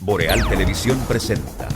Boreal Televisión presenta.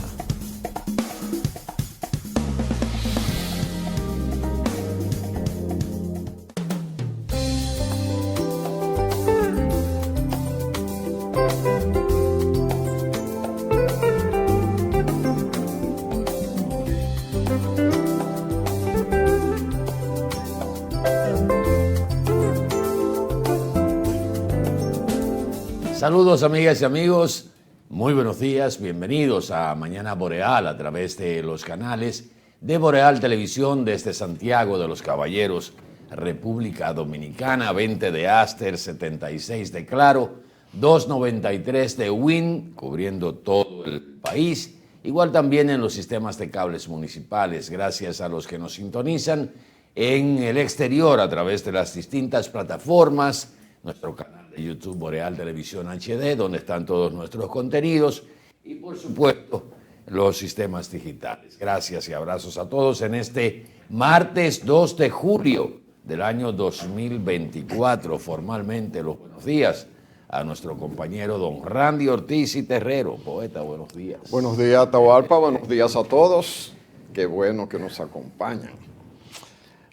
Saludos amigas y amigos, muy buenos días, bienvenidos a Mañana Boreal a través de los canales de Boreal Televisión desde Santiago de los Caballeros, República Dominicana, 20 de Aster, 76 de Claro, 293 de Win, cubriendo todo el país, igual también en los sistemas de cables municipales, gracias a los que nos sintonizan en el exterior a través de las distintas plataformas, nuestro canal de YouTube Boreal Televisión HD, donde están todos nuestros contenidos y por supuesto los sistemas digitales. Gracias y abrazos a todos en este martes 2 de julio del año 2024. Formalmente los buenos días a nuestro compañero don Randy Ortiz y Terrero. Poeta, buenos días. Buenos días, Atahualpa, buenos días a todos. Qué bueno que nos acompañan.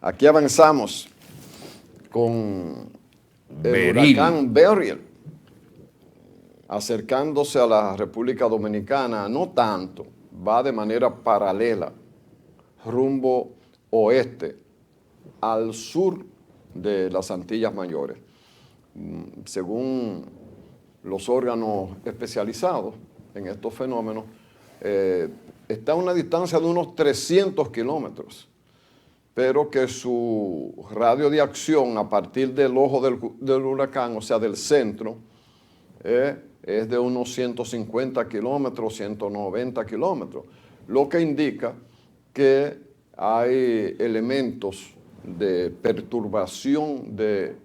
Aquí avanzamos con el huracán Beryl, acercándose a la República Dominicana, no tanto, va de manera paralela, rumbo oeste, al sur de las Antillas Mayores. Según los órganos especializados en estos fenómenos, está a una distancia de unos 300 kilómetros. Pero que su radio de acción a partir del ojo del huracán, o sea, del centro, es de unos 150 kilómetros, 190 kilómetros, lo que indica que hay elementos de perturbación de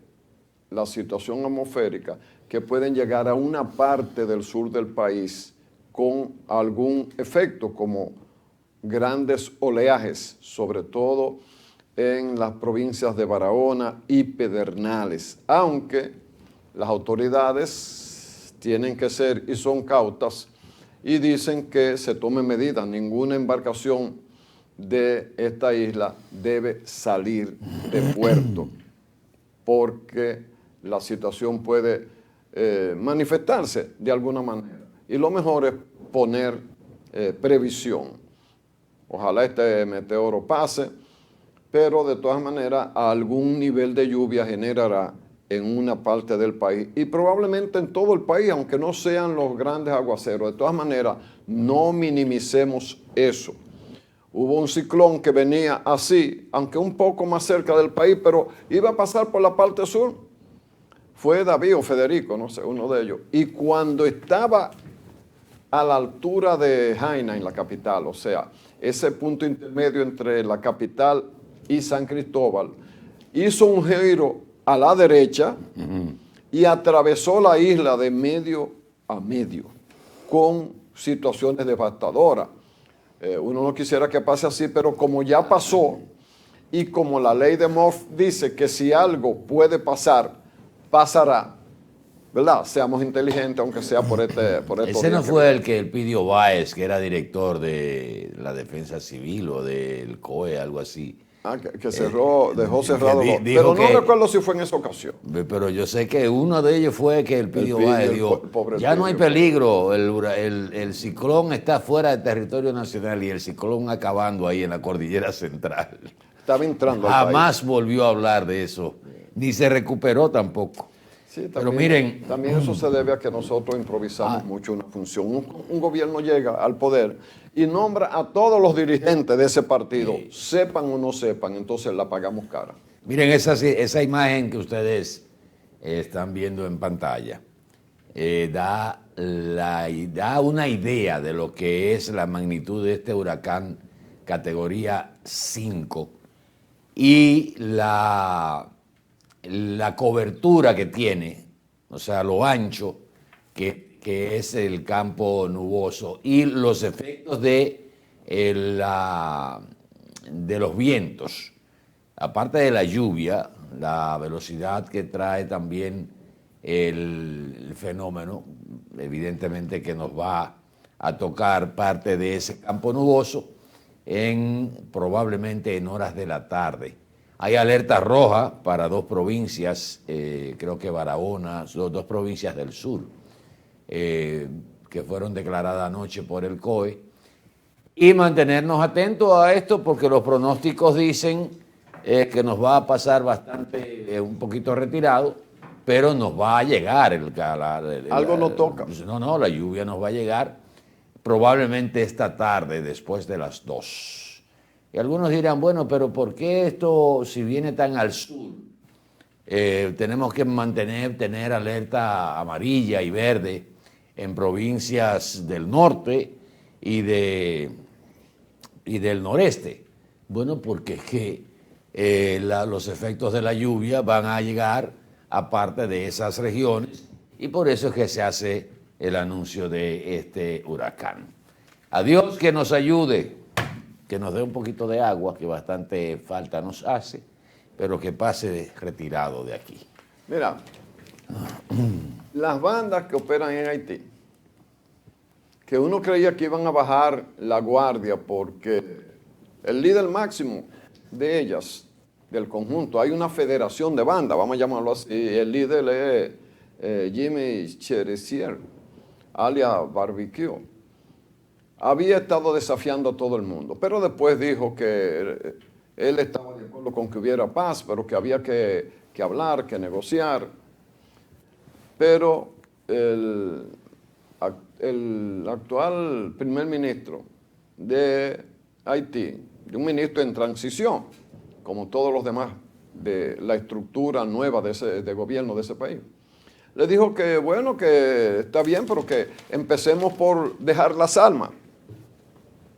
la situación atmosférica que pueden llegar a una parte del sur del país con algún efecto, como grandes oleajes, sobre todo en las provincias de Barahona y Pedernales, aunque las autoridades tienen que ser y son cautas y dicen que se tomen medidas. Ninguna embarcación de esta isla debe salir de puerto porque la situación puede manifestarse de alguna manera. Y lo mejor es poner previsión. Ojalá este meteoro pase, pero de todas maneras algún nivel de lluvia generará en una parte del país y probablemente en todo el país, aunque no sean los grandes aguaceros. De todas maneras, no minimicemos eso. Hubo un ciclón que venía así, aunque un poco más cerca del país, pero iba a pasar por la parte sur. Fue David o Federico, no sé, uno de ellos. Y cuando estaba a la altura de Jaina, en la capital, o sea, ese punto intermedio entre la capital y San Cristóbal, hizo un giro a la derecha y atravesó la isla de medio a medio con situaciones devastadoras. Uno no quisiera que pase así, pero como ya pasó y como la ley de Murphy dice que si algo puede pasar, pasará, ¿verdad? Seamos inteligentes, aunque sea por estos Ese no fue el que Elpidio Báez, que era director de la Defensa Civil o del COE, algo así. Que cerró, dejó cerrado. Pero no recuerdo si fue en esa ocasión. Pero yo sé que uno de ellos fue que Elpidio Báez dijo, ya no hay peligro, el ciclón está fuera del territorio nacional y el ciclón acabando ahí en la cordillera central. Estaba entrando al país. Jamás volvió a hablar de eso, ni se recuperó tampoco. Sí, también, pero miren, también eso se debe a que nosotros improvisamos mucho una función. Un gobierno llega al poder y nombra a todos los dirigentes de ese partido, sepan o no sepan, entonces la pagamos cara. Miren esa imagen que ustedes están viendo en pantalla, da una idea de lo que es la magnitud de este huracán categoría 5 y la cobertura que tiene, o sea, lo ancho que es el campo nuboso y los efectos de los vientos. Aparte de la lluvia, la velocidad que trae también el fenómeno, evidentemente que nos va a tocar parte de ese campo nuboso probablemente en horas de la tarde. Hay alerta roja para dos provincias, creo que Barahona, dos provincias del sur, que fueron declaradas anoche por el COE, y mantenernos atentos a esto porque los pronósticos dicen que nos va a pasar bastante, un poquito retirado, pero nos va a llegar. Algo nos toca. No, la lluvia nos va a llegar probablemente esta tarde, después de las 2. Y algunos dirán, bueno, pero ¿por qué esto, si viene tan al sur, tenemos que tener alerta amarilla y verde en provincias del norte y del noreste? Bueno, porque es que los efectos de la lluvia van a llegar a parte de esas regiones y por eso es que se hace el anuncio de este huracán. A Dios que nos ayude, que nos dé un poquito de agua, que bastante falta nos hace, pero que pase retirado de aquí. Mira, las bandas que operan en Haití, que uno creía que iban a bajar la guardia porque el líder máximo de ellas, del conjunto, hay una federación de bandas, vamos a llamarlo así, el líder es Jimmy Cheressier, alias Barbecue. Había estado desafiando a todo el mundo, pero después dijo que él estaba de acuerdo con que hubiera paz, pero que había que hablar, que negociar. Pero el actual primer ministro de Haití, de un ministro en transición, como todos los demás de la estructura nueva de gobierno de ese país, le dijo que bueno, que está bien, pero que empecemos por dejar las armas.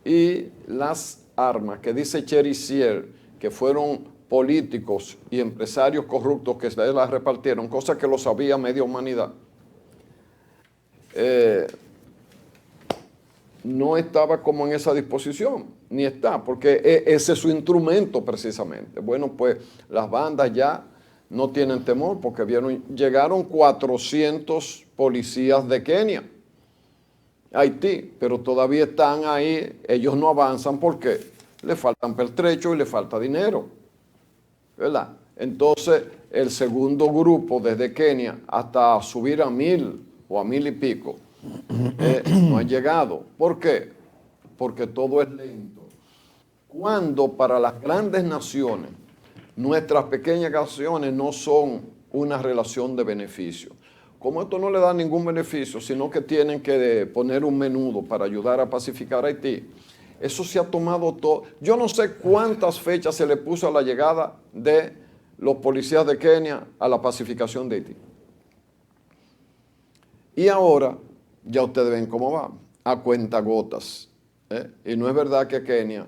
Y las armas que dice Cherisier, que fueron políticos y empresarios corruptos que se las repartieron, cosa que lo sabía media humanidad, no estaba como en esa disposición, ni está, porque ese es su instrumento precisamente. Bueno, pues las bandas ya no tienen temor porque llegaron 400 policías de Kenia, Haití, pero todavía están ahí, ellos no avanzan porque le faltan pertrechos y le falta dinero, ¿verdad? Entonces, el segundo grupo desde Kenia hasta subir a 1000 o a 1000 y pico, no ha llegado. ¿Por qué? Porque todo es lento. Cuando para las grandes naciones, nuestras pequeñas naciones no son una relación de beneficio. Como esto no le da ningún beneficio, sino que tienen que poner un menudo para ayudar a pacificar a Haití, eso se ha tomado todo. Yo no sé cuántas fechas se le puso a la llegada de los policías de Kenia a la pacificación de Haití. Y ahora, ya ustedes ven cómo va, a cuentagotas. Y no es verdad que Kenia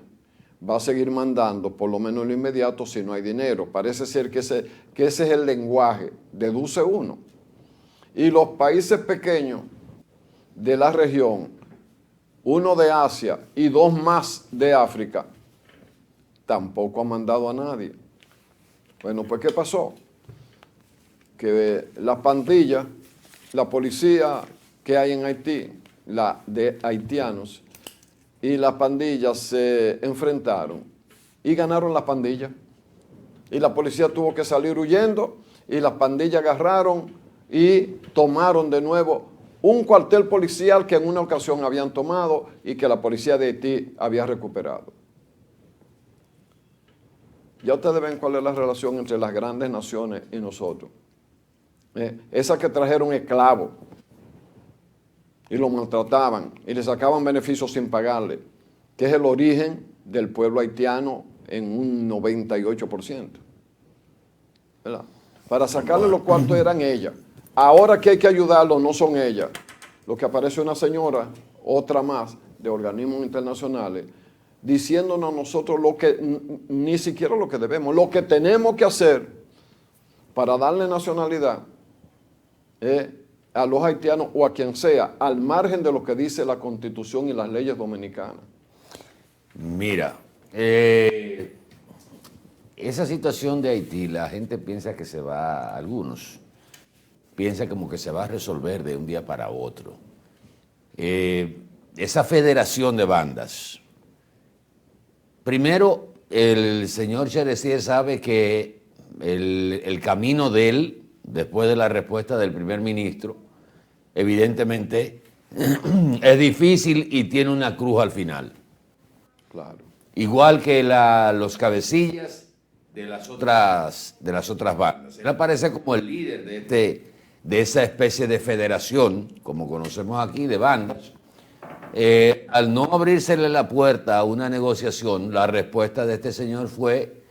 va a seguir mandando, por lo menos en lo inmediato, si no hay dinero. Parece ser que ese es el lenguaje, deduce uno. Y los países pequeños de la región, uno de Asia y dos más de África, tampoco han mandado a nadie. Bueno, pues ¿qué pasó? Que las pandillas, la policía que hay en Haití, la de haitianos, y las pandillas se enfrentaron y ganaron las pandillas. Y la policía tuvo que salir huyendo y las pandillas agarraron y tomaron de nuevo un cuartel policial que en una ocasión habían tomado y que la policía de Haití había recuperado. Ya ustedes ven cuál es la relación entre las grandes naciones y nosotros. Esas que trajeron esclavos y los maltrataban y les sacaban beneficios sin pagarle, que es el origen del pueblo haitiano en un 98%. ¿Verdad? Para sacarle los cuartos eran ellas. Ahora que hay que ayudarlos no son ellas. Lo que aparece una señora, otra más, de organismos internacionales, diciéndonos a nosotros lo que, ni siquiera lo que debemos, lo que tenemos que hacer para darle nacionalidad a los haitianos o a quien sea, al margen de lo que dice la Constitución y las leyes dominicanas. Mira, esa situación de Haití, la gente piensa que se va, algunos piensa como que se va a resolver de un día para otro. esa federación de bandas. Primero, el señor Cheresier sabe que el camino de él, después de la respuesta del primer ministro, evidentemente es difícil y tiene una cruz al final. Claro. Igual que los cabecillas de las otras bandas. Él aparece como el líder de esa especie de federación, como conocemos aquí, de bandas. Al no abrírsele la puerta a una negociación, la respuesta de este señor fue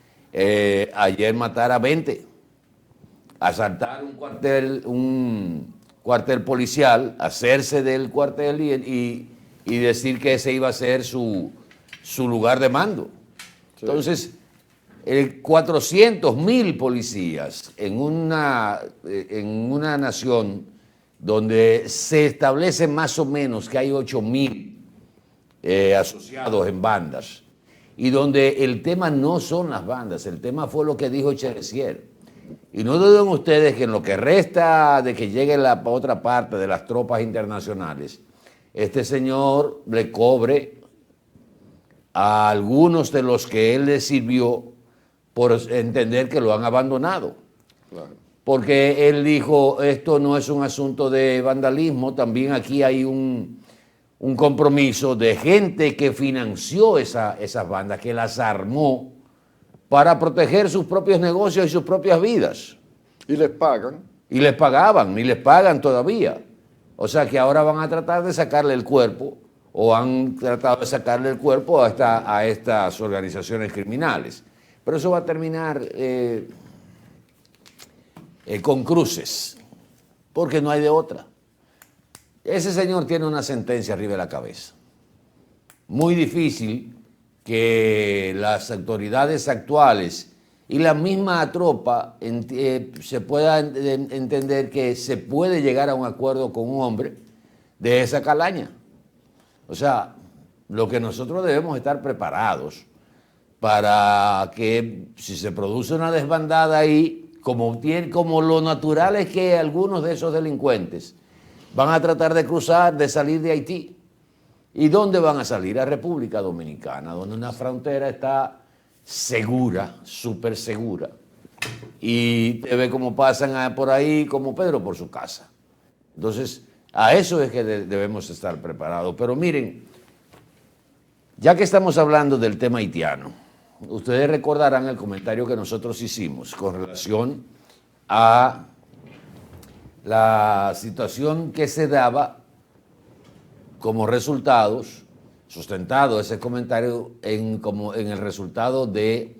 ayer matar a 20, asaltar un cuartel policial, hacerse del cuartel y decir que ese iba a ser su lugar de mando. Sí. Entonces, 400.000 policías en una nación donde se establece más o menos que hay 8.000 asociados en bandas, y donde el tema no son las bandas, el tema fue lo que dijo Cheresier. Y no duden ustedes que en lo que resta de que llegue la otra parte de las tropas internacionales, este señor le cobre a algunos de los que él le sirvió por entender que lo han abandonado. Claro. Porque él dijo, esto no es un asunto de vandalismo, también aquí hay un compromiso de gente que financió esas bandas, que las armó para proteger sus propios negocios y sus propias vidas. Y les pagan. Y les pagaban, y les pagan todavía. O sea que ahora van a tratar de sacarle el cuerpo, o han tratado de sacarle el cuerpo a estas organizaciones criminales. Pero eso va a terminar con cruces, porque no hay de otra. Ese señor tiene una sentencia arriba de la cabeza. Muy difícil que las autoridades actuales y la misma tropa se pueda entender que se puede llegar a un acuerdo con un hombre de esa calaña. O sea, lo que nosotros debemos estar preparados para que si se produce una desbandada ahí, como lo natural es que algunos de esos delincuentes van a tratar de cruzar, de salir de Haití. ¿Y dónde van a salir? A República Dominicana, donde una frontera está segura, súper segura. Y te ve cómo pasan por ahí como Pedro por su casa. Entonces, a eso es que debemos estar preparados. Pero miren, ya que estamos hablando del tema haitiano, ustedes recordarán el comentario que nosotros hicimos con relación a la situación que se daba como resultados, sustentado ese comentario en el resultado del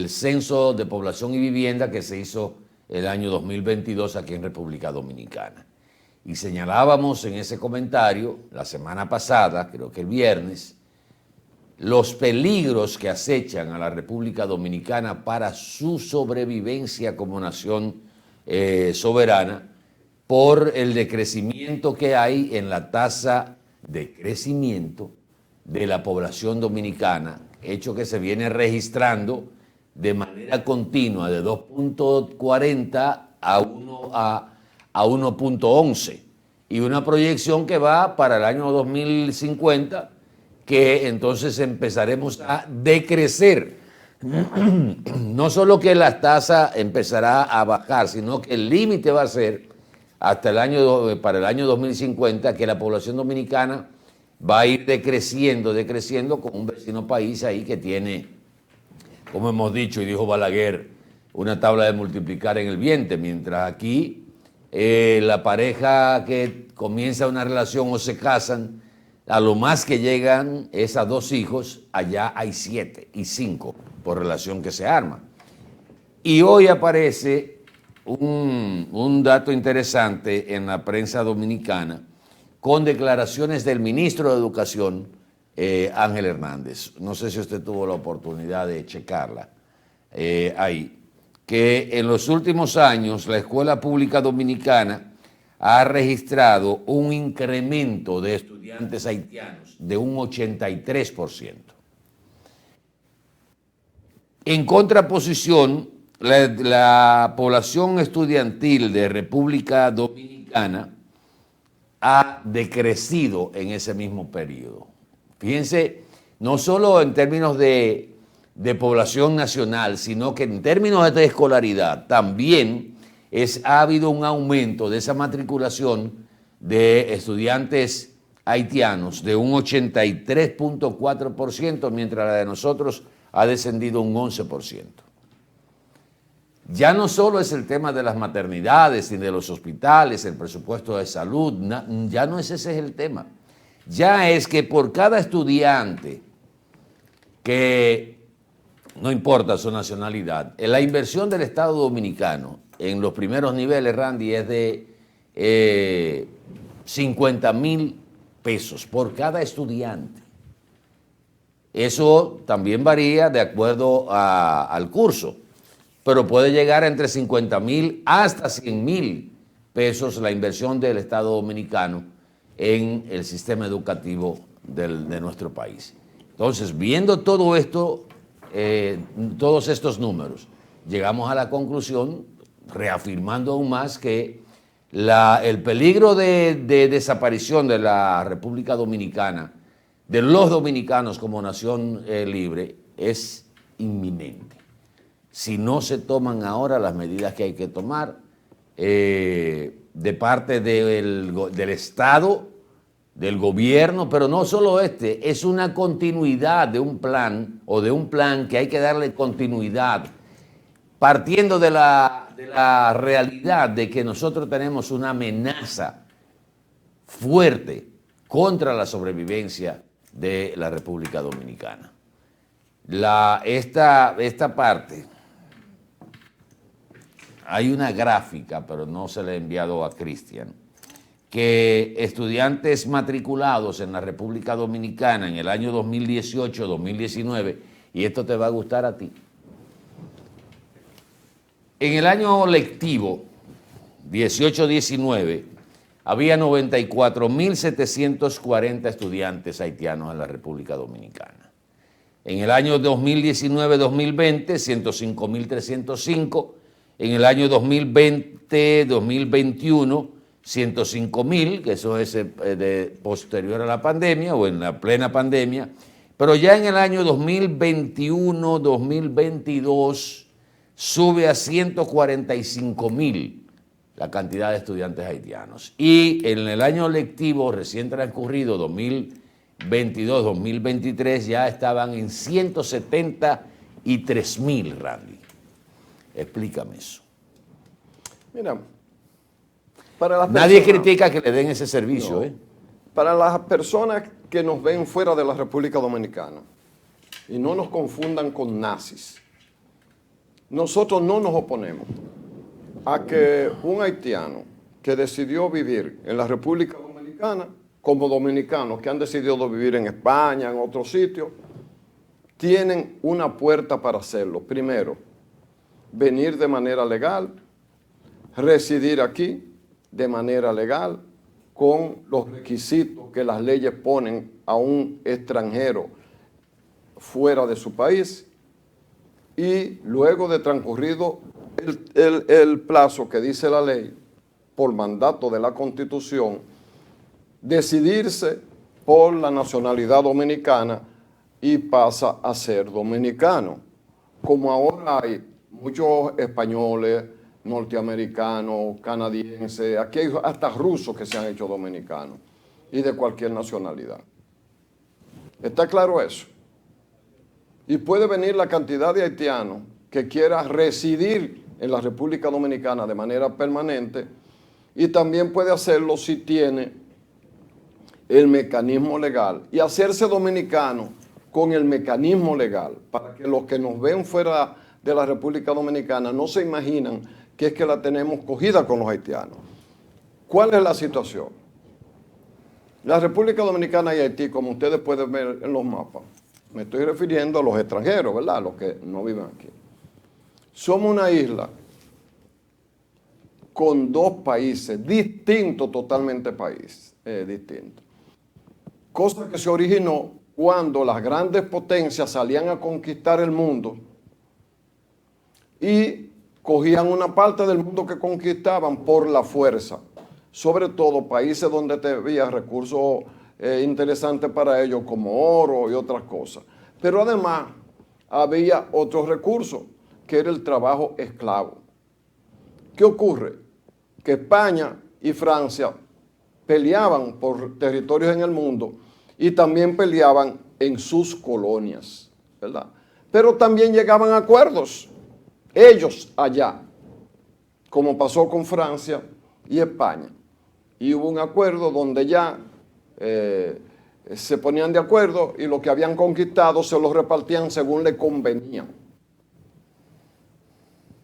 censo de población y vivienda que se hizo el año 2022 aquí en República Dominicana. Y señalábamos en ese comentario, la semana pasada, creo que el viernes, los peligros que acechan a la República Dominicana para su sobrevivencia como nación soberana, por el decrecimiento que hay en la tasa de crecimiento de la población dominicana, hecho que se viene registrando de manera continua de 2.40 a 1.11 y una proyección que va para el año 2050, que entonces empezaremos a decrecer. No solo que la tasa empezará a bajar, sino que el límite va a ser para el año 2050, que la población dominicana va a ir decreciendo con un vecino país ahí que tiene, como hemos dicho y dijo Balaguer, una tabla de multiplicar en el vientre, mientras aquí la pareja que comienza una relación o se casan, a lo más que llegan es a 2 hijos, allá hay 7 y 5 por relación que se arma. Y hoy aparece un dato interesante en la prensa dominicana con declaraciones del ministro de Educación, Ángel Hernández. No sé si usted tuvo la oportunidad de checarla ahí, que en los últimos años la escuela pública dominicana ha registrado un incremento de estudiantes haitianos de un 83%. En contraposición, la población estudiantil de República Dominicana ha decrecido en ese mismo periodo. Fíjense, no solo en términos de población nacional, sino que en términos de escolaridad también ha habido un aumento de esa matriculación de estudiantes haitianos de un 83.4%, mientras la de nosotros ha descendido un 11%. Ya no solo es el tema de las maternidades ni de los hospitales, el presupuesto de salud, ya no ese es el tema. Ya es que por cada estudiante que, no importa su nacionalidad, la inversión del Estado Dominicano en los primeros niveles, Randy, es de 50,000 pesos por cada estudiante. Eso también varía de acuerdo al curso, pero puede llegar entre 50,000 hasta 100,000 pesos la inversión del Estado Dominicano en el sistema educativo de nuestro país. Entonces, viendo todo esto, todos estos números, llegamos a la conclusión, reafirmando aún más que el peligro de desaparición de la República Dominicana, de los dominicanos como nación libre, es inminente. Si no se toman ahora las medidas que hay que tomar de parte del Estado, del gobierno, pero no solo es una continuidad de un plan que hay que darle continuidad, partiendo de la realidad de que nosotros tenemos una amenaza fuerte contra la sobrevivencia de la República Dominicana. Esta parte, hay una gráfica, pero no se la he enviado a Cristian, que estudiantes matriculados en la República Dominicana en el año 2018-2019, y esto te va a gustar a ti, en el año lectivo 18-19 había 94,740 estudiantes haitianos en la República Dominicana. En el año 2019-2020, 105,305. En el año 2020-2021, 105,000, que eso es posterior a la pandemia o en la plena pandemia. Pero ya en el año 2021-2022 sube a 145,000 la cantidad de estudiantes haitianos. Y en el año lectivo recién transcurrido, 2022-2023, ya estaban en 173,000, Randy. Explícame eso. Mira, para las Nadie personas, critica que le den ese servicio, no. Para las personas que nos ven fuera de la República Dominicana, y no nos confundan con nazis, nosotros no nos oponemos a que un haitiano que decidió vivir en la República Dominicana, como dominicanos que han decidido vivir en España, en otros sitios, tienen una puerta para hacerlo. Primero, venir de manera legal, residir aquí de manera legal, con los requisitos que las leyes ponen a un extranjero fuera de su país, y luego de transcurrido el plazo que dice la ley, por mandato de la Constitución, decidirse por la nacionalidad dominicana y pasa a ser dominicano. Como ahora hay muchos españoles, norteamericanos, canadienses, aquí hay hasta rusos que se han hecho dominicanos y de cualquier nacionalidad. ¿Está claro eso? Y puede venir la cantidad de haitianos que quiera residir en la República Dominicana de manera permanente, y también puede hacerlo si tiene el mecanismo legal, y hacerse dominicano con el mecanismo legal, para que los que nos ven fuera de la República Dominicana no se imaginan que es que la tenemos cogida con los haitianos. ¿Cuál es la situación? La República Dominicana y Haití, como ustedes pueden ver en los mapas, me estoy refiriendo a los extranjeros, ¿verdad? Los que no viven aquí. Somos una isla con dos países distintos, totalmente distintos. Cosa que se originó cuando las grandes potencias salían a conquistar el mundo y cogían una parte del mundo que conquistaban por la fuerza. sobre todo países donde había recursos interesantes para ellos, como oro y otras cosas. Pero además había otros recursos, que era el trabajo esclavo. ¿Qué ocurre? Que España y Francia peleaban por territorios en el mundo y también peleaban en sus colonias, ¿verdad? Pero también llegaban a acuerdos, ellos allá, como pasó con Francia y España. Y hubo un acuerdo donde ya se ponían de acuerdo y lo que habían conquistado se lo repartían según le convenía.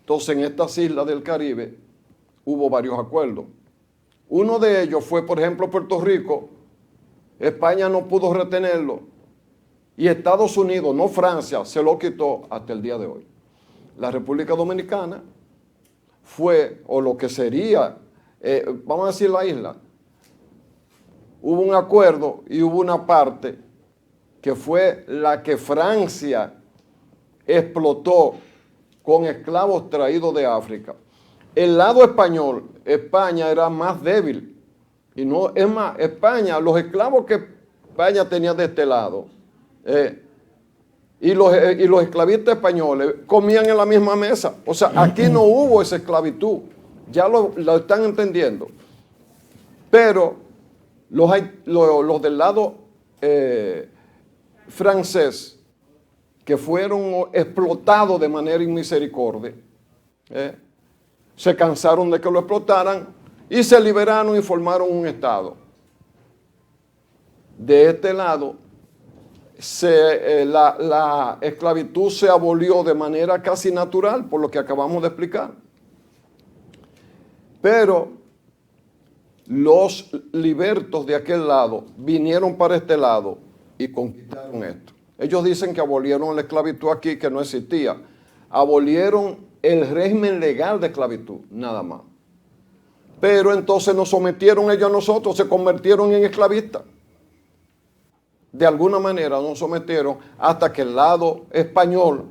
Entonces, en estas islas del Caribe hubo varios acuerdos. Uno de ellos fue, por ejemplo, Puerto Rico. España no pudo retenerlo y Estados Unidos, no Francia, se lo quitó hasta el día de hoy. La República Dominicana fue, o lo que sería, vamos a decir la isla, hubo un acuerdo y hubo una parte que fue la que Francia explotó con esclavos traídos de África. El lado español, España era más débil. Y no, es más, España, los esclavos que España tenía de este lado, y los esclavistas españoles comían en la misma mesa. O sea, aquí no hubo esa esclavitud. Ya lo están entendiendo. Pero los del lado francés, que fueron explotados de manera inmisericordia, se cansaron de que lo explotaran y se liberaron y formaron un Estado. De este lado, la esclavitud se abolió de manera casi natural, por lo que acabamos de explicar. Pero los libertos de aquel lado vinieron para este lado y conquistaron esto. Ellos dicen que abolieron la esclavitud aquí, que no existía. Abolieron el régimen legal de esclavitud, nada más. Pero entonces nos sometieron ellos a nosotros, se convirtieron en esclavistas. De alguna manera nos sometieron hasta que el lado español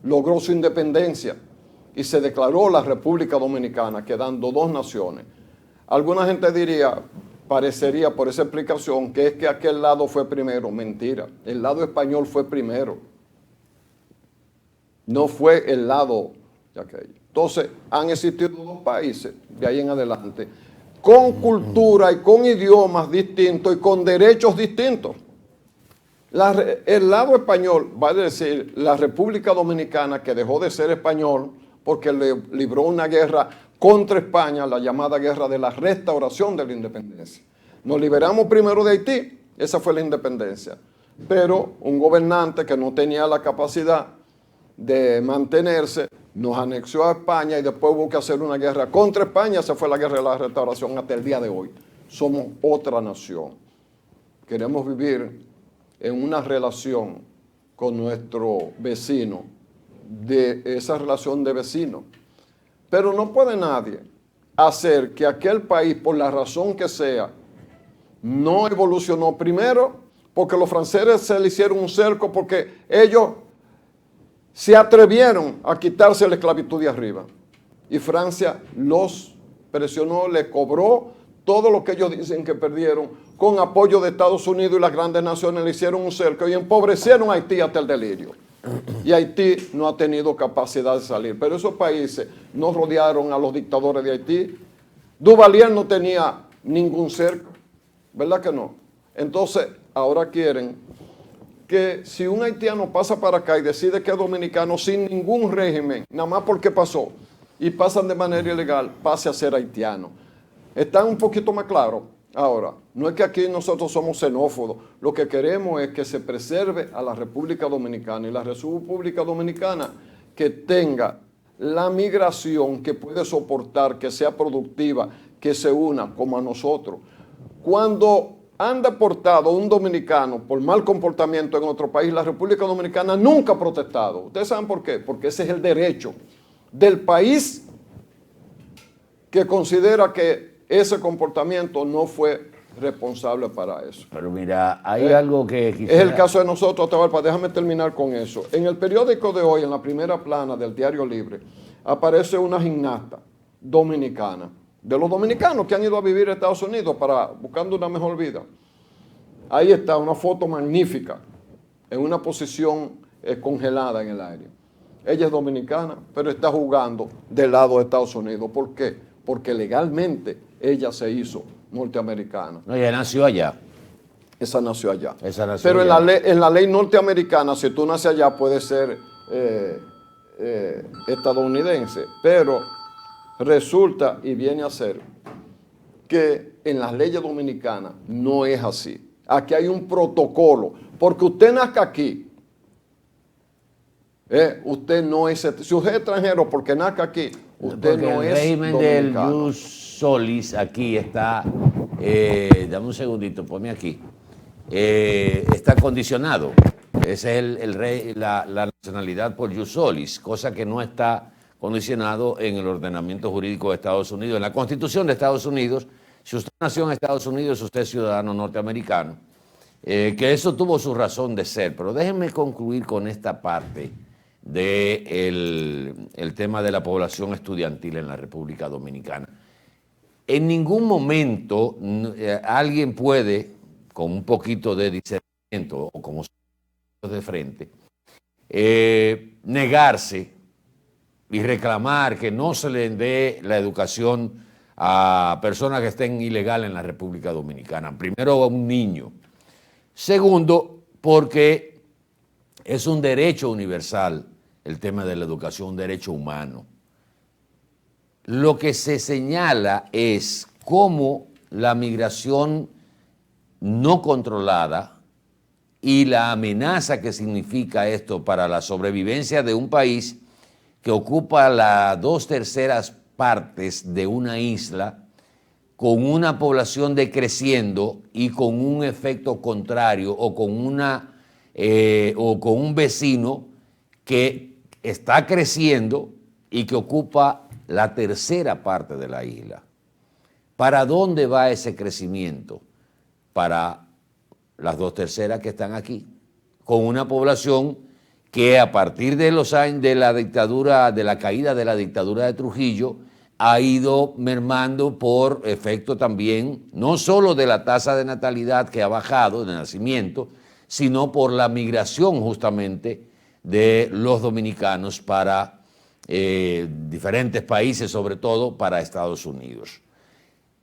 logró su independencia y se declaró la República Dominicana, quedando dos naciones. Alguna gente diría, parecería por esa explicación, que es que aquel lado fue primero. Mentira, el lado español fue primero. No fue el lado de aquello. Entonces, han existido dos países de ahí en adelante, con cultura y con idiomas distintos y con derechos distintos. El lado español, vale decir, la República Dominicana, que dejó de ser español porque le libró una guerra contra España, la llamada guerra de la restauración de la independencia. Nos liberamos primero de Haití, esa fue la independencia. Pero un gobernante que no tenía la capacidad de mantenerse, nos anexó a España y después hubo que hacer una guerra contra España, esa fue la guerra de la restauración hasta el día de hoy. Somos otra nación. Queremos vivir en una relación con nuestro vecino, de esa relación de vecino. Pero no puede nadie hacer que aquel país, por la razón que sea, no evolucionó. Primero, porque los franceses se le hicieron un cerco, porque ellos se atrevieron a quitarse la esclavitud de arriba. Y Francia los presionó, le cobró todo lo que ellos dicen que perdieron, con apoyo de Estados Unidos y las grandes naciones le hicieron un cerco y empobrecieron a Haití hasta el delirio. Y Haití no ha tenido capacidad de salir. Pero esos países no rodearon a los dictadores de Haití. Duvalier no tenía ningún cerco, ¿verdad que no? Entonces, ahora quieren que si un haitiano pasa para acá y decide que es dominicano sin ningún régimen, nada más porque pasó, y pasan de manera ilegal, pase a ser haitiano. Están un poquito más claros. Ahora, no es que aquí nosotros somos xenófobos, lo que queremos es que se preserve a la República Dominicana y la República Dominicana que tenga la migración que puede soportar, que sea productiva, que se una como a nosotros. Cuando han deportado a un dominicano por mal comportamiento en otro país, la República Dominicana nunca ha protestado. ¿Ustedes saben por qué? Porque ese es el derecho del país que considera que ese comportamiento no fue responsable para eso. Pero mira, hay algo que quisiera... Es el caso de nosotros, Atahualpa, déjame terminar con eso. En el periódico de hoy, en la primera plana del Diario Libre, aparece una gimnasta dominicana de los dominicanos que han ido a vivir a Estados Unidos buscando una mejor vida. Ahí está una foto magnífica, en una posición congelada en el aire. Ella es dominicana, pero está jugando del lado de Estados Unidos. ¿Por qué? Porque legalmente ella se hizo norteamericana. No, ella nació allá. Esa nació allá. Pero en la ley norteamericana, si tú naces allá, puedes ser estadounidense. Pero resulta y viene a ser que en las leyes dominicanas no es así. Aquí hay un protocolo. Porque usted nazca aquí, usted no es, si usted es extranjero porque nazca aquí, usted no es dominicano. El régimen del jus solis aquí está, dame un segundito, ponme aquí, está condicionado. Ese es la nacionalidad por jus solis, cosa que no está condicionado en el ordenamiento jurídico de Estados Unidos. En la Constitución de Estados Unidos, si usted nació en Estados Unidos, usted es ciudadano norteamericano. Que eso tuvo su razón de ser, pero déjenme concluir con esta parte del tema de la población estudiantil en la República Dominicana. En ningún momento alguien puede, con un poquito de discernimiento o como de frente, negarse y reclamar que no se le dé la educación a personas que estén ilegales en la República Dominicana. Primero, a un niño. Segundo, porque es un derecho universal el tema de la educación, un derecho humano. Lo que se señala es cómo la migración no controlada y la amenaza que significa esto para la sobrevivencia de un país que ocupa las 2/3 partes de una isla, con una población decreciendo y con un efecto contrario o con un vecino que está creciendo y que ocupa la 1/3 parte de la isla. ¿Para dónde va ese crecimiento? Para las 2/3 que están aquí, con una población que a partir de los años de la dictadura, de la caída de la dictadura de Trujillo, ha ido mermando por efecto también, no solo de la tasa de natalidad que ha bajado, de nacimiento, sino por la migración justamente de los dominicanos para diferentes países, sobre todo para Estados Unidos.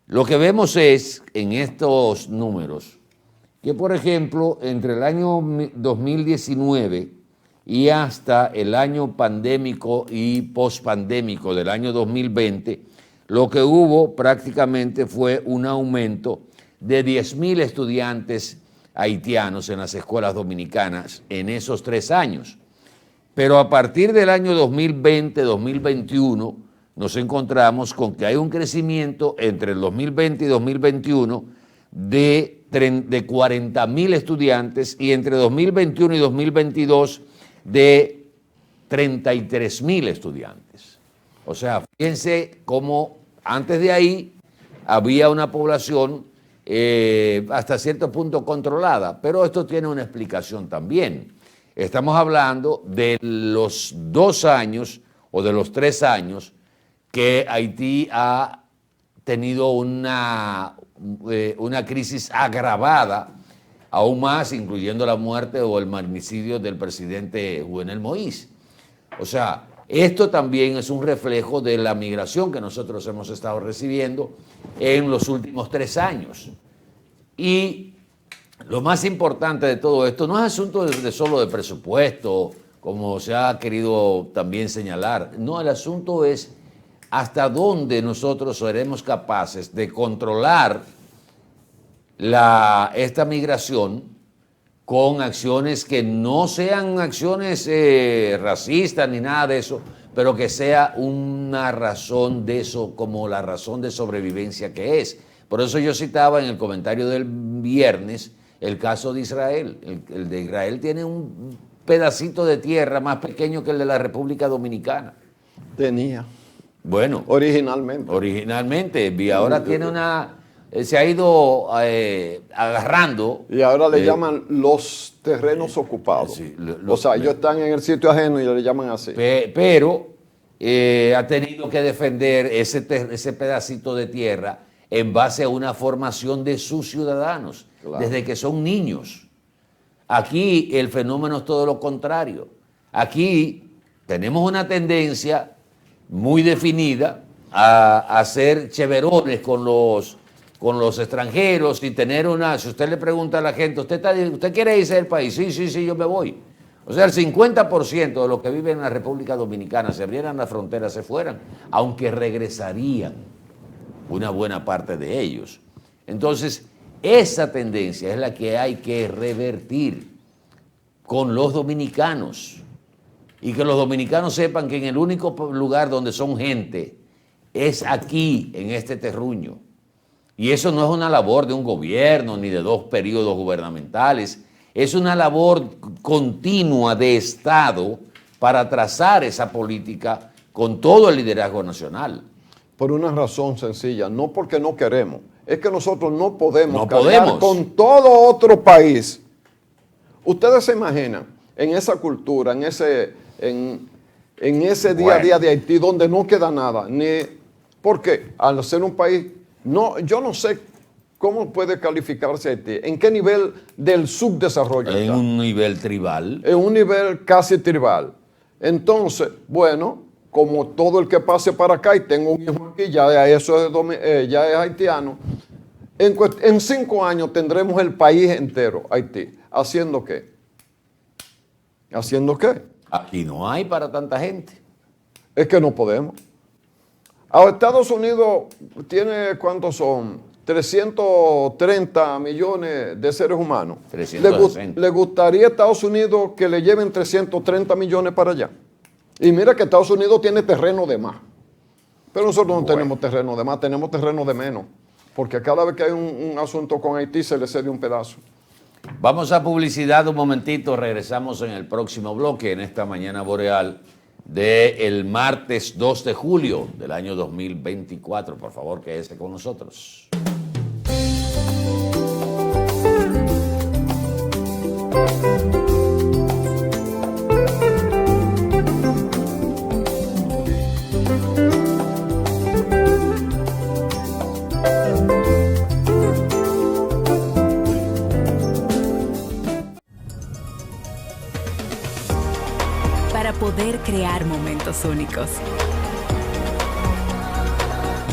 Lo que vemos es en estos números que, por ejemplo, entre el año 2019 y hasta el año pandémico y pospandémico del año 2020, lo que hubo prácticamente fue un aumento de 10,000 estudiantes haitianos en las escuelas dominicanas en esos 3 años. Pero a partir del año 2020-2021 nos encontramos con que hay un crecimiento entre el 2020 y 2021 de 40,000 estudiantes y entre 2021 y 2022 de 33,000 estudiantes. O sea, fíjense cómo antes de ahí había una población hasta cierto punto controlada, pero esto tiene una explicación también. Estamos hablando de los 2 años o de los 3 años que Haití ha tenido una crisis agravada, aún más, incluyendo la muerte o el magnicidio del presidente Juvenal Moïse. O sea, esto también es un reflejo de la migración que nosotros hemos estado recibiendo en los últimos 3 años. Y lo más importante de todo esto no es asunto solo de presupuesto, como se ha querido también señalar. No, el asunto es hasta dónde nosotros seremos capaces de controlar esta migración con acciones que no sean acciones racistas ni nada de eso, pero que sea una razón de eso, como la razón de sobrevivencia que es. Por eso yo citaba en el comentario del viernes el caso de Israel. El de Israel tiene un pedacito de tierra más pequeño que el de la República Dominicana. Tenía. Bueno. Originalmente. Y ahora tiene se ha ido agarrando. Y ahora le llaman los terrenos ocupados. Sí, ellos están en el sitio ajeno y le llaman así. Pero ha tenido que defender ese pedacito de tierra en base a una formación de sus ciudadanos, Claro. desde que son niños. Aquí el fenómeno es todo lo contrario. Aquí tenemos una tendencia muy definida a ser cheverones con los extranjeros y tener si usted le pregunta a la gente, ¿usted quiere irse del país? Sí, sí, sí, yo me voy. O sea, el 50% de los que viven en la República Dominicana, se abrieran las fronteras, se fueran, aunque regresarían una buena parte de ellos. Entonces, esa tendencia es la que hay que revertir con los dominicanos. Y que los dominicanos sepan que en el único lugar donde son gente es aquí, en este terruño. Y eso no es una labor de un gobierno ni de 2 periodos gubernamentales. Es una labor continua de Estado para trazar esa política con todo el liderazgo nacional. Por una razón sencilla, no porque no queremos, es que nosotros no podemos No cargar podemos. con todo otro país. Ustedes se imaginan en esa cultura, en ese día a día de Haití donde no queda nada, porque al ser un país, yo no sé cómo puede calificarse Haití, en qué nivel del subdesarrollo En está. un nivel tribal. En un nivel casi tribal. Entonces, bueno, como todo el que pase para acá y tengo un hijo aquí, ya eso ya es haitiano, en 5 años tendremos el país entero, Haití. ¿Haciendo qué? ¿Haciendo qué? Aquí no hay para tanta gente. Es que no podemos. Ahora, Estados Unidos tiene, ¿cuántos son? 330 millones de seres humanos. 360. ¿Le gustaría a Estados Unidos que le lleven 330 millones para allá? Y mira que Estados Unidos tiene terreno de más. Pero nosotros no tenemos terreno de más, tenemos terreno de menos. Porque cada vez que hay un asunto con Haití se le cede un pedazo. Vamos a publicidad un momentito, regresamos en el próximo bloque, en esta mañana boreal del martes 2 de julio del año 2024. Por favor, quédese con nosotros. Para poder crear momentos únicos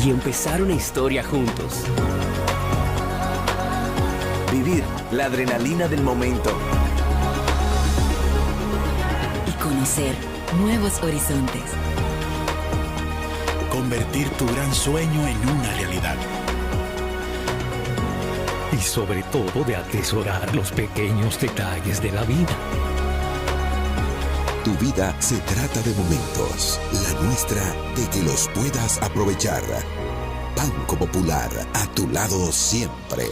y empezar una historia juntos. Vivir la adrenalina del momento. y conocer nuevos horizontes. Convertir tu gran sueño en una realidad. Y sobre todo de atesorar los pequeños detalles de la vida. Tu vida se trata de momentos, la nuestra de que los puedas aprovechar. Banco Popular, a tu lado siempre.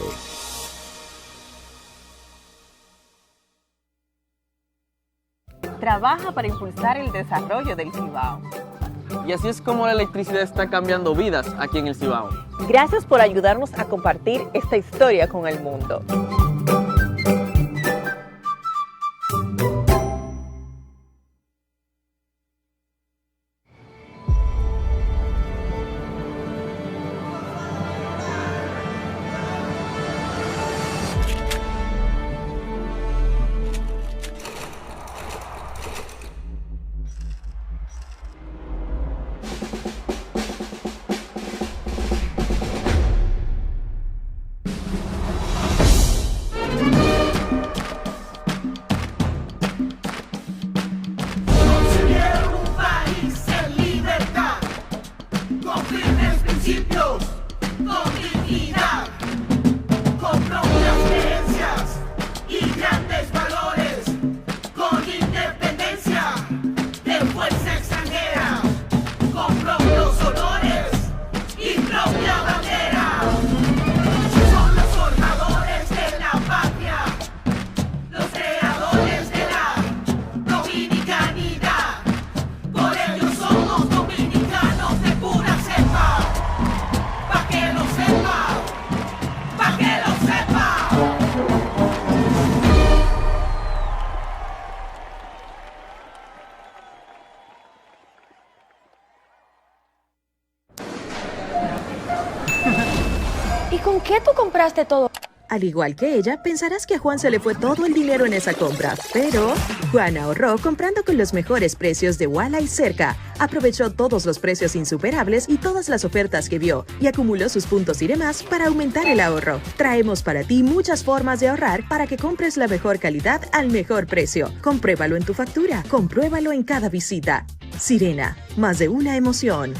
Trabaja para impulsar el desarrollo del Cibao. Y así es como la electricidad está cambiando vidas aquí en el Cibao. Gracias por ayudarnos a compartir esta historia con el mundo. compraste todo? Al igual que ella, pensarás que a Juan se le fue todo el dinero en esa compra, pero Juan ahorró comprando con los mejores precios de Walla y Cerca. Aprovechó todos los precios insuperables y todas las ofertas que vio y acumuló sus puntos y demás para aumentar el ahorro. Traemos para ti muchas formas de ahorrar para que compres la mejor calidad al mejor precio. Compruébalo en tu factura, compruébalo en cada visita. Sirena, más de una emoción.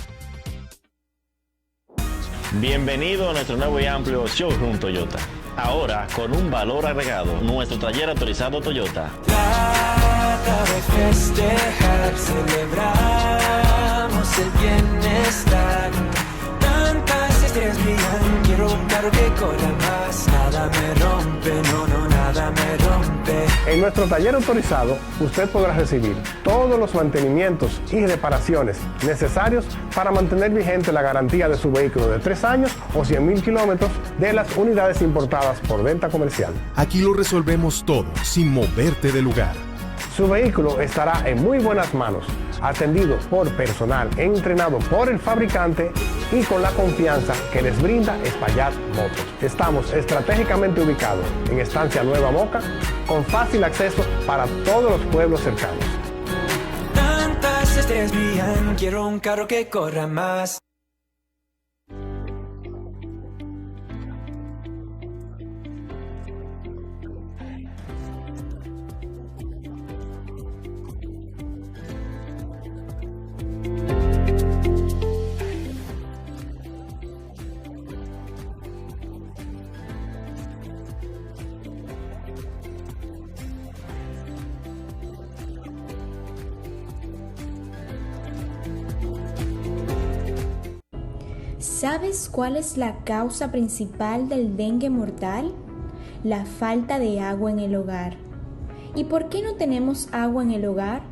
Bienvenido a nuestro nuevo y amplio showroom Toyota. Ahora, con un valor agregado, nuestro taller autorizado Toyota. Trata de festejar, celebramos el bienestar. Tantas estrellas brillan, quiero un carro que corra más. Nada me rompe, no, nada me rompe. En nuestro taller autorizado, usted podrá recibir todos los mantenimientos y reparaciones necesarios para mantener vigente la garantía de su vehículo de 3 años o 100,000 kilómetros de las unidades importadas por venta comercial. Aquí lo resolvemos todo, sin moverte de lugar. Su vehículo estará en muy buenas manos, atendido por personal entrenado por el fabricante y con la confianza que les brinda Espaillat Motos. Estamos estratégicamente ubicados en Estancia Nueva Moca, con fácil acceso para todos los pueblos cercanos. Tantas estrellas brillan, quiero un carro que corra más. ¿Sabes cuál es la causa principal del dengue mortal? La falta de agua en el hogar. ¿Y por qué no tenemos agua en el hogar?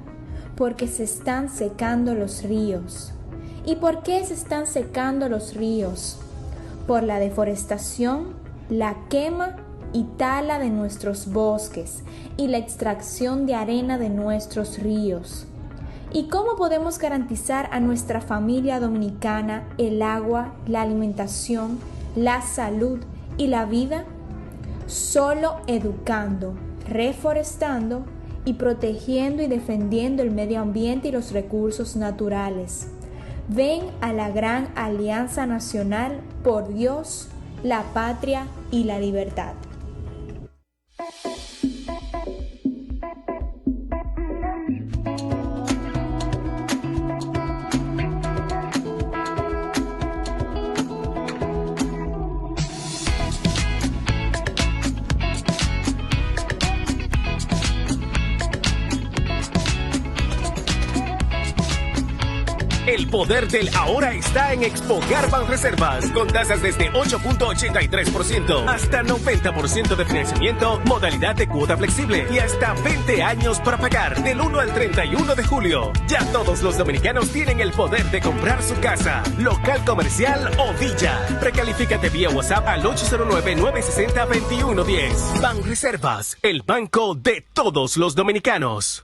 Porque se están secando los ríos. ¿Y por qué se están secando los ríos? Por la deforestación, la quema y tala de nuestros bosques y la extracción de arena de nuestros ríos. ¿Y cómo podemos garantizar a nuestra familia dominicana el agua, la alimentación, la salud y la vida? Solo educando, reforestando y protegiendo y defendiendo el medio ambiente y los recursos naturales. Ven a la gran Alianza Nacional por Dios, la Patria y la Libertad. El poder del ahora está en Expogar Banreservas, con tasas desde 8.83%, hasta 90% de financiamiento, modalidad de cuota flexible y hasta 20 años para pagar, del 1 al 31 de julio. Ya todos los dominicanos tienen el poder de comprar su casa, local comercial o villa. Precalifícate vía WhatsApp al 809-960-2110. Banreservas, el banco de todos los dominicanos.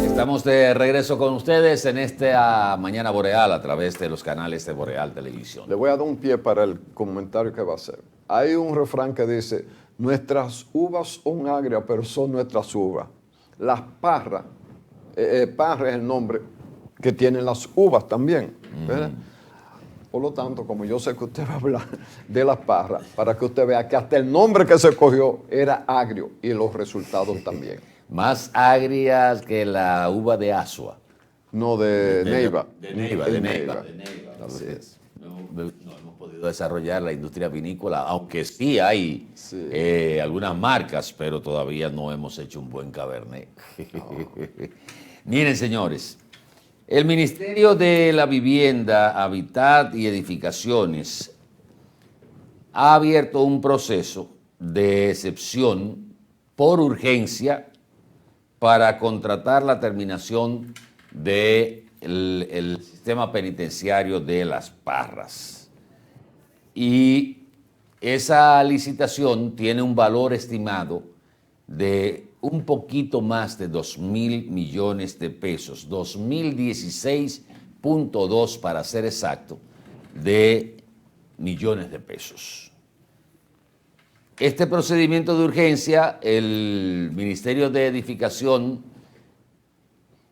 Estamos de regreso con ustedes en esta Mañana Boreal a través de los canales de Boreal Televisión. Le voy a dar un pie para el comentario que va a hacer. Hay un refrán que dice, nuestras uvas son agrias, pero son nuestras uvas. Las parras, parra es el nombre que tienen las uvas también, ¿verdad? Por lo tanto, como yo sé que usted va a hablar de las parras, para que usted vea que hasta el nombre que se cogió era agrio y los resultados también. Más agrias que la uva de Asua. No, de Neiva. De Neiva. Así es. No hemos podido desarrollar la industria vinícola, aunque sí hay algunas marcas, pero todavía no hemos hecho un buen Cabernet. Miren, señores, el Ministerio de la Vivienda, Hábitat y Edificaciones ha abierto un proceso de excepción por urgencia para contratar la terminación de el sistema penitenciario de Las Parras. Y esa licitación tiene un valor estimado de un poquito más de 2.000 millones de pesos, 2.016.2 para ser exacto, de millones de pesos. Este procedimiento de urgencia, el Ministerio de Edificación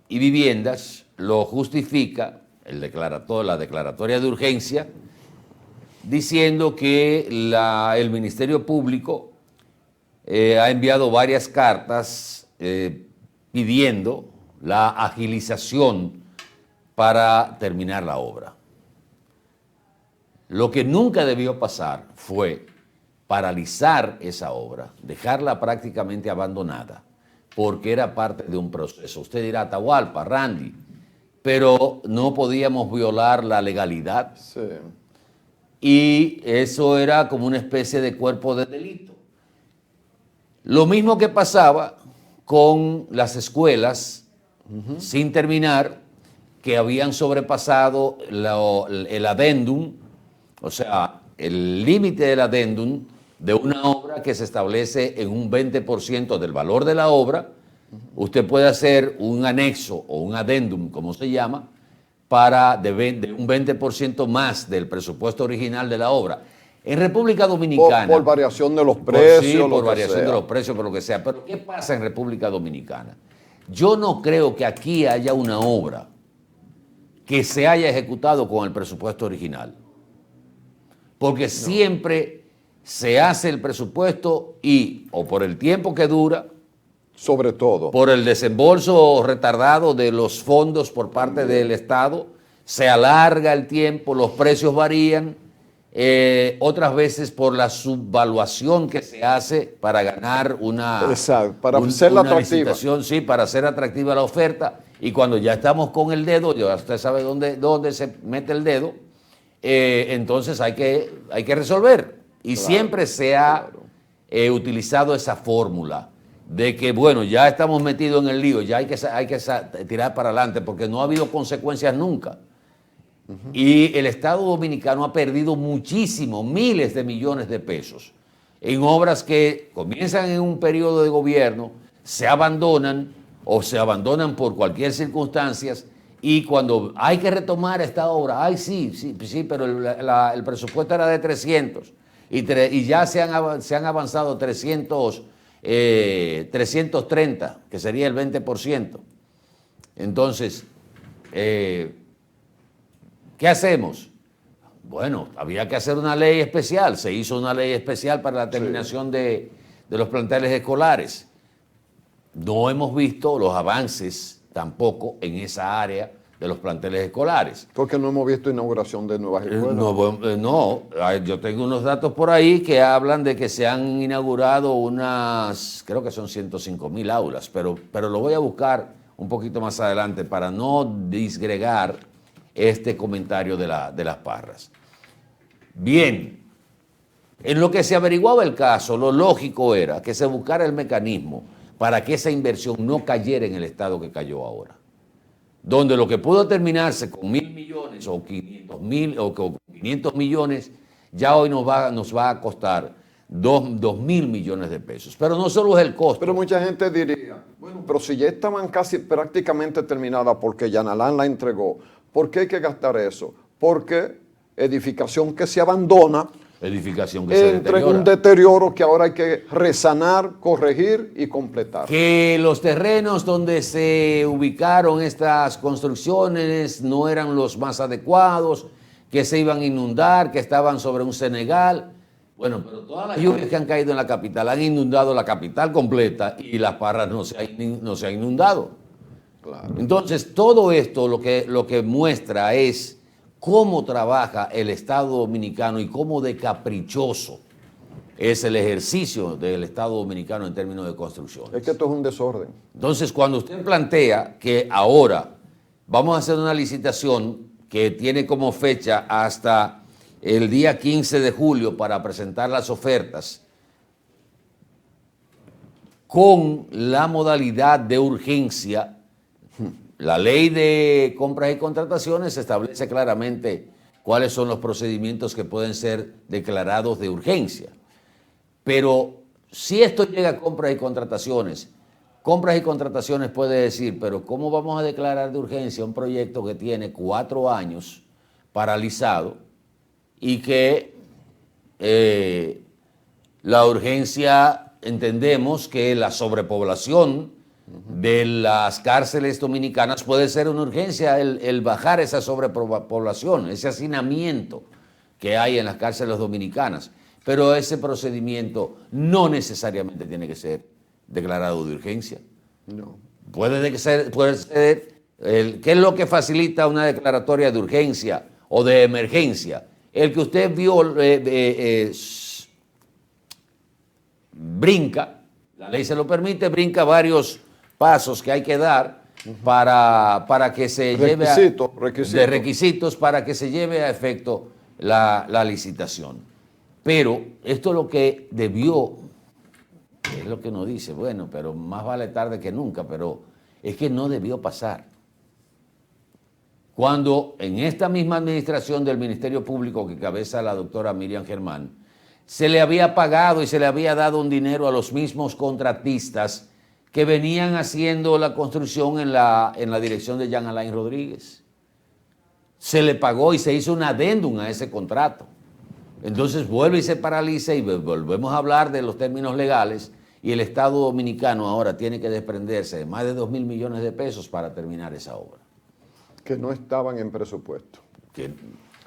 y Viviendas lo justifica, la declaratoria de urgencia, diciendo que el Ministerio Público ha enviado varias cartas pidiendo la agilización para terminar la obra. Lo que nunca debió pasar fue paralizar esa obra, dejarla prácticamente abandonada, porque era parte de un proceso. Usted dirá, Atahualpa, Randy, pero no podíamos violar la legalidad. Sí. Y eso era como una especie de cuerpo de delito. Lo mismo que pasaba con las escuelas sin terminar, que habían sobrepasado el adendum, o sea, el límite del adendum de una obra que se establece en un 20% del valor de la obra. Usted puede hacer un anexo o un adendum, como se llama, de un 20% más del presupuesto original de la obra. En República Dominicana... Por variación de los precios. Por variación de los precios, por lo que sea. Pero ¿qué pasa en República Dominicana? Yo no creo que aquí haya una obra que se haya ejecutado con el presupuesto original. Porque siempre se hace el presupuesto o por el tiempo que dura, sobre todo por el desembolso retardado de los fondos por parte del Estado, se alarga el tiempo, los precios varían, otras veces por la subvaluación que se hace para ganar una licitación, sí, para hacer atractiva la oferta, y cuando ya estamos con el dedo, ya usted sabe dónde se mete el dedo, entonces hay que resolver. Y siempre se ha utilizado esa fórmula de que, bueno, ya estamos metidos en el lío, ya hay que tirar para adelante porque no ha habido consecuencias nunca. Y el Estado Dominicano ha perdido muchísimo, miles de millones de pesos en obras que comienzan en un periodo de gobierno, se abandonan por cualquier circunstancia, y cuando hay que retomar esta obra, sí, pero el presupuesto era de 300 y ya se han avanzado 330, que sería el 20%. Entonces, ¿qué hacemos? Bueno, había que hacer una ley especial. Se hizo una ley especial para la terminación de los planteles escolares. No hemos visto los avances tampoco en esa área de los planteles escolares. Porque no hemos visto inauguración de nuevas escuelas. No, yo tengo unos datos por ahí que hablan de que se han inaugurado creo que son 105.000 aulas, pero lo voy a buscar un poquito más adelante para no disgregar este comentario de Las Parras. Bien, en lo que se averiguaba el caso, lo lógico era que se buscara el mecanismo para que esa inversión no cayera en el estado que cayó ahora, donde lo que pudo terminarse con 1.000 millones o 500 millones, ya hoy nos va a costar 2.000 millones de pesos. Pero no solo es el costo. Pero mucha gente diría, bueno, pero si ya estaban casi prácticamente terminadas porque Yanalán la entregó, ¿por qué hay que gastar eso? Porque edificación que se abandona, edificación que se entra en un deterioro que ahora hay que resanar, corregir y completar. Que los terrenos donde se ubicaron estas construcciones no eran los más adecuados, que se iban a inundar, que estaban sobre un cenegal. Bueno, pero todas las lluvias que han caído en la capital han inundado la capital completa y Las Parras no se ha inundado. Claro. Entonces, todo esto lo que muestra es cómo trabaja el Estado Dominicano y cómo de caprichoso es el ejercicio del Estado Dominicano en términos de construcción. Es que esto es un desorden. Entonces, cuando usted plantea que ahora vamos a hacer una licitación que tiene como fecha hasta el día 15 de julio para presentar las ofertas, con la modalidad de urgencia, la ley de compras y contrataciones establece claramente cuáles son los procedimientos que pueden ser declarados de urgencia. Pero si esto llega a compras y contrataciones puede decir, pero ¿cómo vamos a declarar de urgencia un proyecto que tiene 4 años paralizado y que la urgencia, entendemos que la sobrepoblación de las cárceles dominicanas puede ser una urgencia, el bajar esa sobrepoblación, ese hacinamiento que hay en las cárceles dominicanas? Pero ese procedimiento no necesariamente tiene que ser declarado de urgencia. No. Puede ser ¿qué es lo que facilita una declaratoria de urgencia o de emergencia? El que usted brinca, la ley se lo permite, brinca varios pasos que hay que dar para que se lleve a de requisitos para que se lleve a efecto la licitación. Pero esto es lo que debió, es lo que nos dice, bueno, pero más vale tarde que nunca, pero es que no debió pasar. Cuando en esta misma administración del Ministerio Público que cabeza la doctora Miriam Germán, se le había pagado y se le había dado un dinero a los mismos contratistas que venían haciendo la construcción en la dirección de Jean Alain Rodríguez. Se le pagó y se hizo un adendum a ese contrato. Entonces vuelve y se paraliza y volvemos a hablar de los términos legales y el Estado dominicano ahora tiene que desprenderse de más de 2.000 millones de pesos para terminar esa obra. Que no estaban en presupuesto.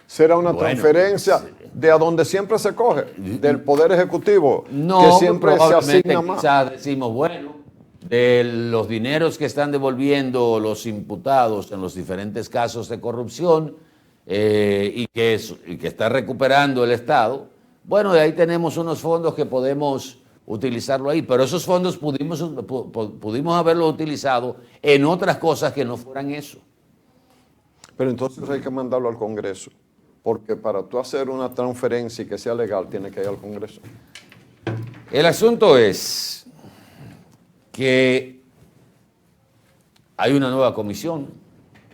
Será una transferencia de a donde siempre se coge, del Poder Ejecutivo, que siempre se asigna más. Quizás decimos, bueno, de los dineros que están devolviendo los imputados en los diferentes casos de corrupción y que está recuperando el Estado, bueno, de ahí tenemos unos fondos que podemos utilizarlo ahí, pero esos fondos pudimos haberlos utilizado en otras cosas que no fueran eso. Pero entonces hay que mandarlo al Congreso, porque para tú hacer una transferencia y que sea legal, tiene que ir al Congreso. El asunto es que hay una nueva comisión,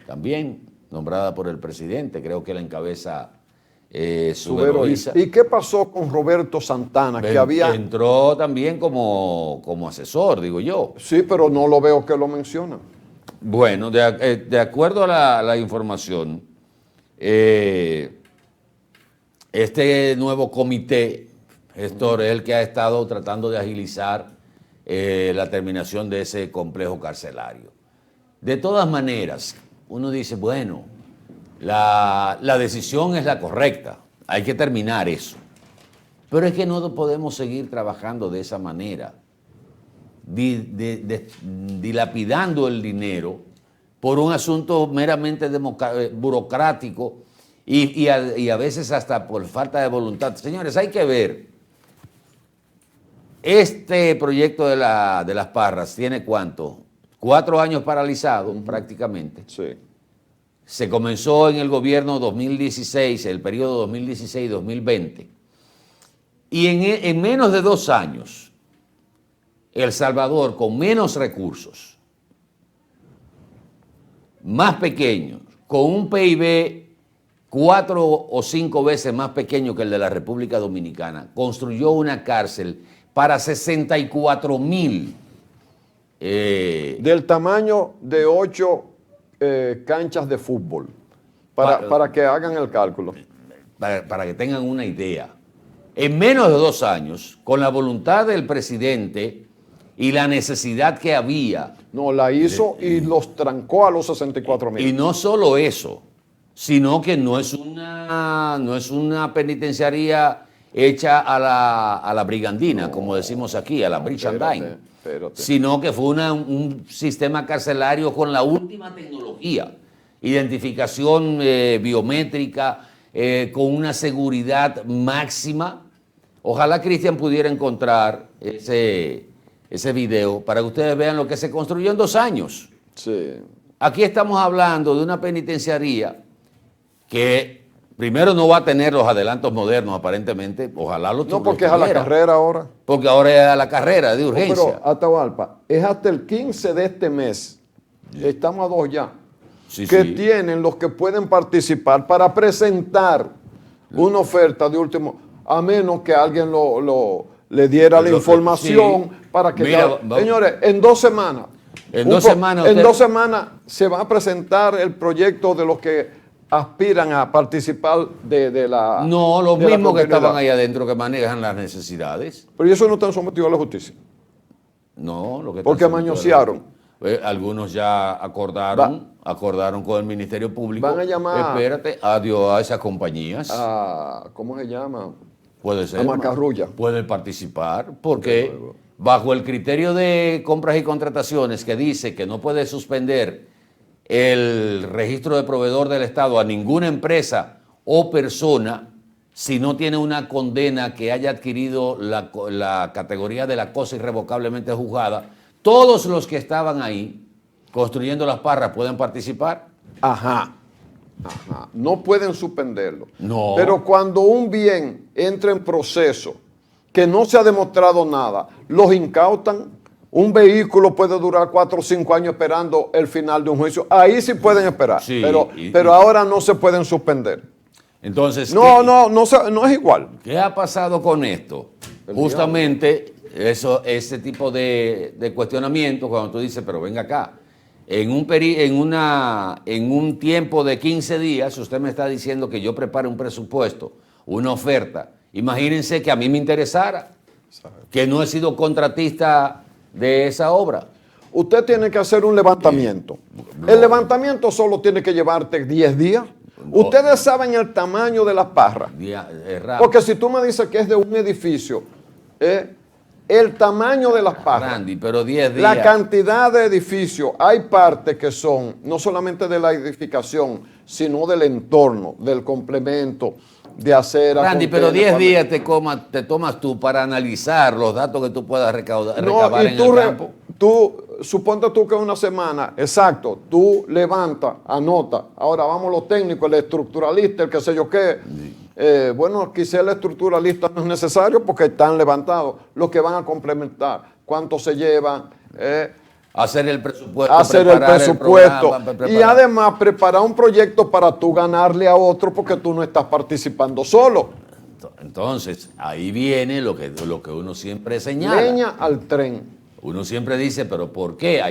también nombrada por el presidente, creo que la encabeza Subero Isa. ¿Y qué pasó con Roberto Santana? Que entró también como asesor, digo yo. Sí, pero no lo veo que lo menciona. Bueno, de acuerdo a la información, este nuevo comité gestor es el que ha estado tratando de agilizar la terminación de ese complejo carcelario. De todas maneras, uno dice, bueno, la decisión es la correcta, hay que terminar eso. Pero es que no podemos seguir trabajando de esa manera, dilapidando el dinero por un asunto meramente burocrático y a veces hasta por falta de voluntad. Señores, hay que ver, este proyecto de las Parras tiene ¿cuánto? 4 años paralizado prácticamente. Sí. Se comenzó en el gobierno 2016, el periodo 2016-2020, y en menos de 2 años, El Salvador, con menos recursos, más pequeños, con un PIB 4 o 5 veces más pequeño que el de la República Dominicana, construyó una cárcel para 64,000. Del tamaño de 8 canchas de fútbol, para que hagan el cálculo. Para que tengan una idea. En menos de 2 años, con la voluntad del presidente y la necesidad que había. No, la hizo y los trancó a los 64,000. Y no solo eso, sino que no es una penitenciaría hecha a la brigandina, como decimos aquí, a la brigandine, sino que fue un sistema carcelario con la última tecnología, identificación biométrica, con una seguridad máxima. Ojalá Cristian pudiera encontrar ese video para que ustedes vean lo que se construyó en 2 años. Sí. Aquí estamos hablando de una penitenciaría que primero no va a tener los adelantos modernos aparentemente, ojalá lo tuviera. No, porque es a la carrera ahora. Porque ahora es a la carrera de urgencia. Pero Atahualpa, es hasta el 15 de este mes estamos a 2 ya, Sí, que sí. tienen los que pueden participar para presentar una oferta de último, a menos que alguien le diera la información para que... Mira, señores, en 2 semanas... En 2 semanas... En 2 semanas se va a presentar el proyecto de los que aspiran a participar de la... No, los de la mismos que continuidad. estaban ahí adentro que manejan las necesidades. Pero eso no están sometidos a la justicia. No, lo que están Porque sometidos mañosearon. Algunos ya acordaron con el Ministerio Público. Van a llamar... Espérate, adiós a esas compañías. ¿Cómo se llama? Puede ser. A Macarrulla. Pueden participar porque bajo el criterio de compras y contrataciones que dice que no puede suspender el registro de proveedor del Estado a ninguna empresa o persona si no tiene una condena que haya adquirido la categoría de la cosa irrevocablemente juzgada, todos los que estaban ahí construyendo las parras pueden participar. Ajá. No pueden suspenderlo. No. Pero cuando un bien entra en proceso que no se ha demostrado nada, los incautan. Un vehículo puede durar 4 o 5 años esperando el final de un juicio. Ahí sí pueden esperar. Sí, pero ahora no se pueden suspender. Entonces, no es igual. ¿Qué ha pasado con esto? Justamente ese tipo de cuestionamiento, cuando tú dices, pero venga acá, en un tiempo de 15 días, usted me está diciendo que yo prepare un presupuesto, una oferta. Imagínense que a mí me interesara, que no he sido contratista de esa obra. Usted tiene que hacer un levantamiento. El levantamiento solo tiene que llevarte 10 días. Ustedes saben el tamaño de las parras. Porque si tú me dices que es de un edificio, el tamaño de las parras, Randy, pero 10 días. la cantidad de edificios, hay partes que son no solamente de la edificación, sino del entorno, del complemento, de acera. Randy, pero 10 días te tomas tú para analizar los datos que tú puedas recabar en el campo. Suponte tú que una semana, exacto, tú levantas, anota. Ahora vamos los técnicos, el estructuralista, el qué sé yo qué. Bueno, quizá el estructuralista no es necesario porque están levantados. Los que van a complementar, cuánto se llevan. Hacer el presupuesto. Hacer el presupuesto. Y además preparar un proyecto para tú ganarle a otro porque tú no estás participando solo. Entonces, ahí viene lo que uno siempre señala. Leña al tren. Uno siempre dice, pero ¿por qué?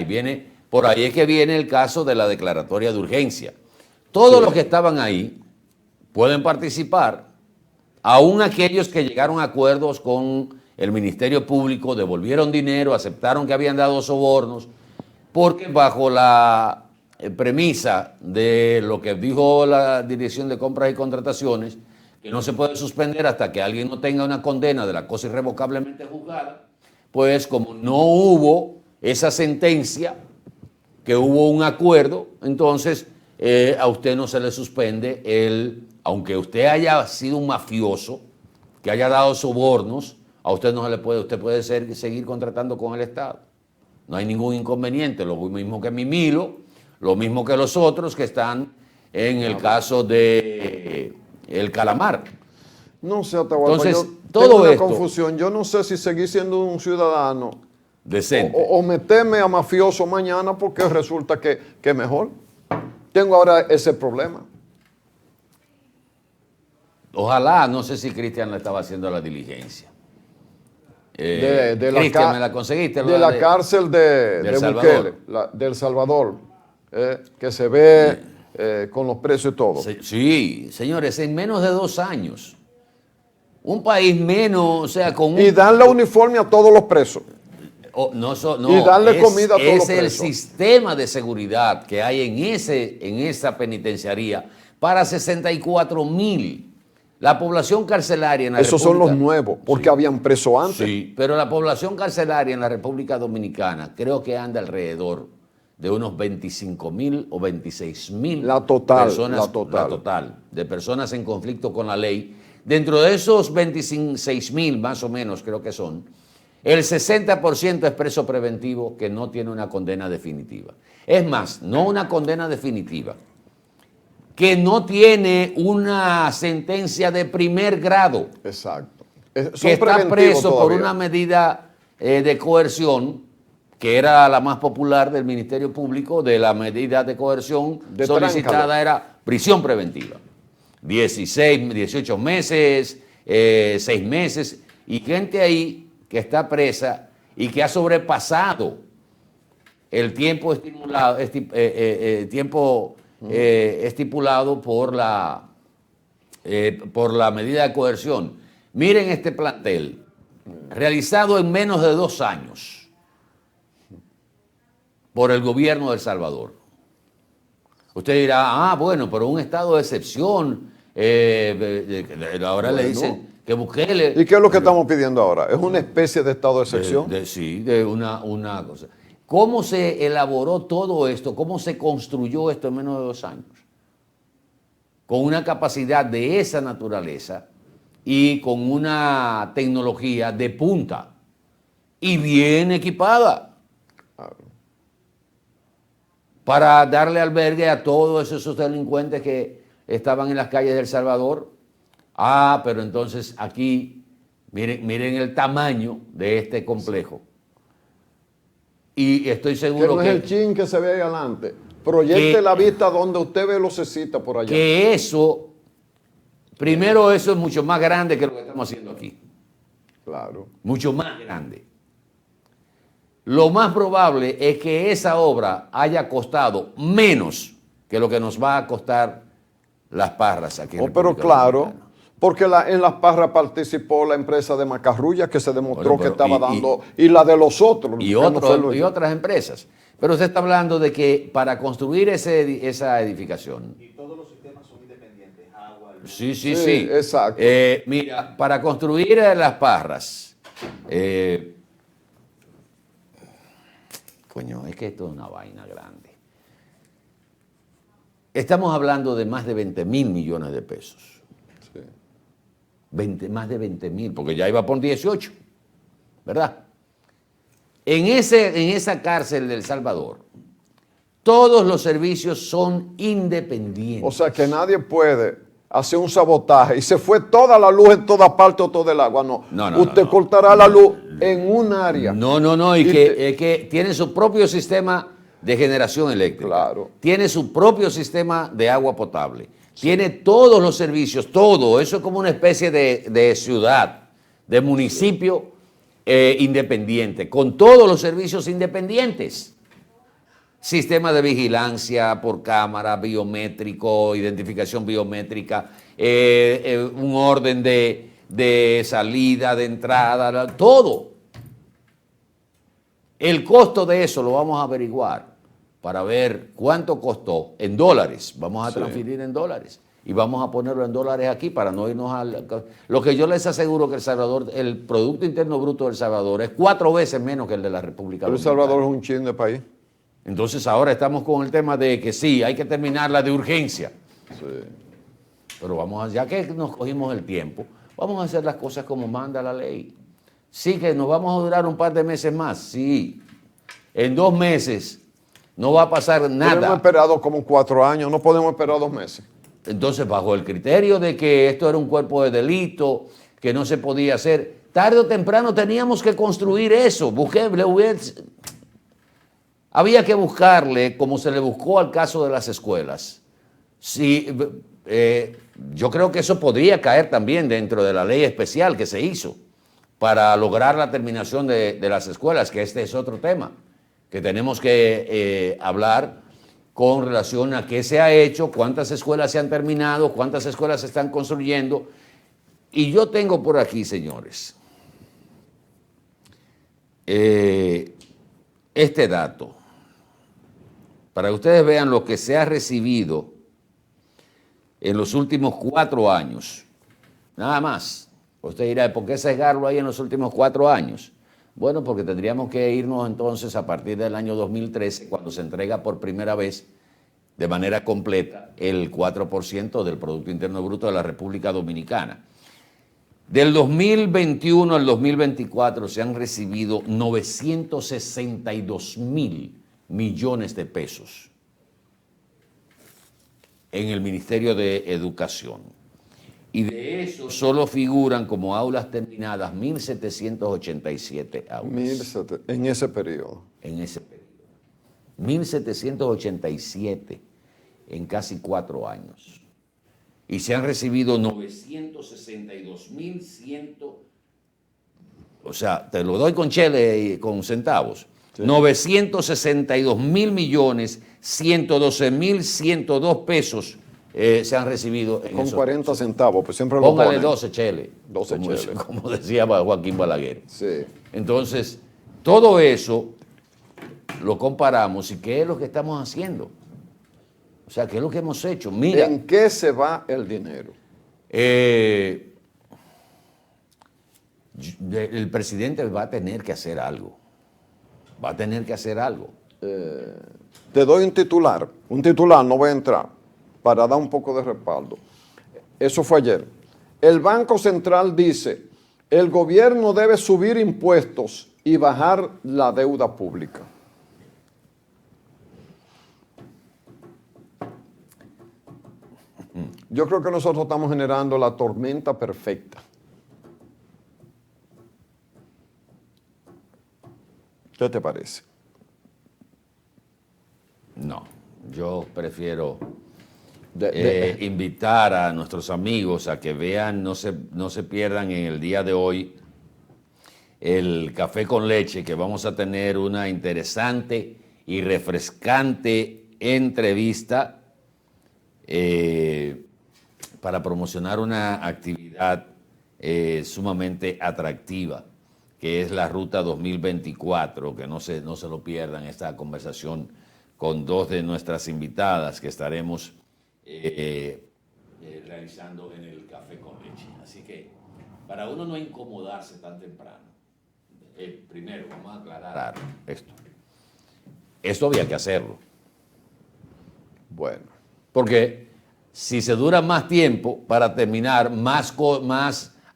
Por ahí es que viene el caso de la declaratoria de urgencia. Todos los que estaban ahí pueden participar, aún aquellos que llegaron a acuerdos con el Ministerio Público, devolvieron dinero, aceptaron que habían dado sobornos, porque bajo la premisa de lo que dijo la Dirección de Compras y Contrataciones, que no se puede suspender hasta que alguien no tenga una condena de la cosa irrevocablemente juzgada, pues como no hubo esa sentencia, que hubo un acuerdo, entonces a usted no se le suspende aunque usted haya sido un mafioso, que haya dado sobornos, a usted no se le puede, usted puede seguir contratando con el Estado. No hay ningún inconveniente, lo mismo que Mimilo, lo mismo que los otros que están en el caso de el Calamar. No sé, Atahualpa, entonces, yo todo tengo una esto, confusión. Yo no sé si seguir siendo un ciudadano decente o meterme a mafioso mañana porque resulta que mejor. Tengo ahora ese problema. Ojalá, no sé si Cristian le estaba haciendo la diligencia. Cristian, ¿me la conseguiste? De la cárcel de Bukele, del Salvador, que se ve con los precios y todo. Sí, señores, en menos de 2 años. Un país menos, o sea, con Y darle uniforme a todos los presos. Y darle comida a todos los presos. Es el sistema de seguridad que hay en esa penitenciaría para 64,000. La población carcelaria en la Esos República... son los nuevos, porque habían preso antes. Sí, pero la población carcelaria en la República Dominicana creo que anda alrededor de unos 25,000 o 26,000 personas. La total, de personas en conflicto con la ley. Dentro de esos 26,000 más o menos creo que son, el 60% es preso preventivo que no tiene una condena definitiva. Es más, no una condena definitiva, que no tiene una sentencia de primer grado. Exacto. Que está preso por una medida de coerción que era la más popular del Ministerio Público, de la medida de coerción solicitada era prisión preventiva. 18 meses, 6 meses, y gente ahí que está presa y que ha sobrepasado el tiempo estipulado por la medida de coerción. Miren este plantel, realizado en menos de 2 años por el gobierno de El Salvador. Usted dirá, bueno, pero un estado de excepción, ahora le dicen que Bukele... ¿Y qué es lo que estamos pidiendo ahora? ¿Es una especie de estado de excepción? Sí, de una cosa. ¿Cómo se elaboró todo esto? ¿Cómo se construyó esto en menos de 2 años? Con una capacidad de esa naturaleza y con una tecnología de punta y bien equipada para darle albergue a todos esos delincuentes que estaban en las calles de El Salvador. Pero entonces aquí, miren el tamaño de este complejo. Y estoy seguro que no es el chin que se ve ahí adelante. Proyecte la vista donde usted ve lucecita por allá. Que eso, primero eso es mucho más grande que lo que estamos haciendo aquí. Claro. Mucho más grande. Lo más probable es que esa obra haya costado menos que lo que nos va a costar Las Parras aquí en pero claro, porque en Las Parras participó la empresa de Macarrulla que se demostró que estaba dando, y la de los otros. Y otras empresas. Pero usted está hablando de que para construir esa edificación... Y todos los sistemas son independientes, agua... Sí. Exacto. Mira, para construir Las Parras... coño, es que esto es una vaina grande. Estamos hablando de más de 20.000 millones de pesos. Sí. Más de 20.000, porque ya iba por 18, ¿verdad? En esa cárcel de El Salvador, todos los servicios son independientes. O sea que nadie puede hacer un sabotaje y se fue toda la luz en toda parte o todo el agua. No. Usted cortará la luz en un área. No, es que tiene su propio sistema de generación eléctrica. Claro. Tiene su propio sistema de agua potable. Tiene todos los servicios, todo. Eso es como una especie de ciudad, de municipio independiente, con todos los servicios independientes. Sistema de vigilancia por cámara, biométrico, identificación biométrica, un orden de salida, de entrada, todo. El costo de eso lo vamos a averiguar para ver cuánto costó en dólares. Vamos a transferir en dólares y vamos a ponerlo en dólares aquí para no irnos al... Lo que yo les aseguro que El Salvador, el Producto Interno Bruto de El Salvador es 4 veces menos que el de la República Dominicana. El Salvador es un chin de país. Entonces ahora estamos con el tema de que sí, hay que terminarla de urgencia. Sí. Pero ya que nos cogimos el tiempo, vamos a hacer las cosas como manda la ley. Sí, que nos vamos a durar un par de meses más, sí. En 2 meses no va a pasar nada. Hemos esperado como 4 años, no podemos esperar 2 meses. Entonces, bajo el criterio de que esto era un cuerpo de delito, que no se podía hacer, tarde o temprano teníamos que construir eso. Había que buscarle, como se le buscó al caso de las escuelas. Sí, yo creo que eso podría caer también dentro de la ley especial que se hizo para lograr la terminación de las escuelas, que este es otro tema que tenemos que hablar con relación a qué se ha hecho, cuántas escuelas se han terminado, cuántas escuelas se están construyendo. Y yo tengo por aquí, señores, este dato, para que ustedes vean lo que se ha recibido en los últimos 4 años, nada más. Usted dirá, ¿por qué sesgarlo ahí en los últimos 4 años? Bueno, porque tendríamos que irnos entonces a partir del año 2013, cuando se entrega por primera vez de manera completa el 4% del Producto Interno Bruto de la República Dominicana. Del 2021 al 2024 se han recibido 962.000 millones de pesos en el Ministerio de Educación. Y de eso solo figuran como aulas terminadas 1.787 aulas. En ese periodo. en ese periodo. 1.787 en casi 4 años. Y se han recibido 962.100, o sea, te lo doy con chele y con centavos, sí. 962.112.102 pesos se han recibido. Con 40 centavos, pues siempre lo póngale ponen. 12 chele. 12 chele. Como decía Joaquín Balaguer. Sí. Entonces, todo eso lo comparamos y ¿qué es lo que estamos haciendo? O sea, ¿qué es lo que hemos hecho? Mira, ¿en qué se va el dinero? El presidente va a tener que hacer algo. Va a tener que hacer algo. Te doy un titular. Un titular, no voy a entrar, para dar un poco de respaldo. Eso fue ayer. El Banco Central dice, el gobierno debe subir impuestos y bajar la deuda pública. Yo creo que nosotros estamos generando la tormenta perfecta. ¿Qué te parece? No, yo prefiero invitar a nuestros amigos a que vean, no se pierdan en el día de hoy el café con leche, que vamos a tener una interesante y refrescante entrevista para promocionar una actividad sumamente atractiva, que es la Ruta 2024, que no se lo pierdan, esta conversación con 2 de nuestras invitadas que estaremos realizando en el café con leche. Así que, para uno no incomodarse tan temprano, primero vamos a aclarar esto. Esto había que hacerlo. Bueno. Porque si se dura más tiempo para terminar, más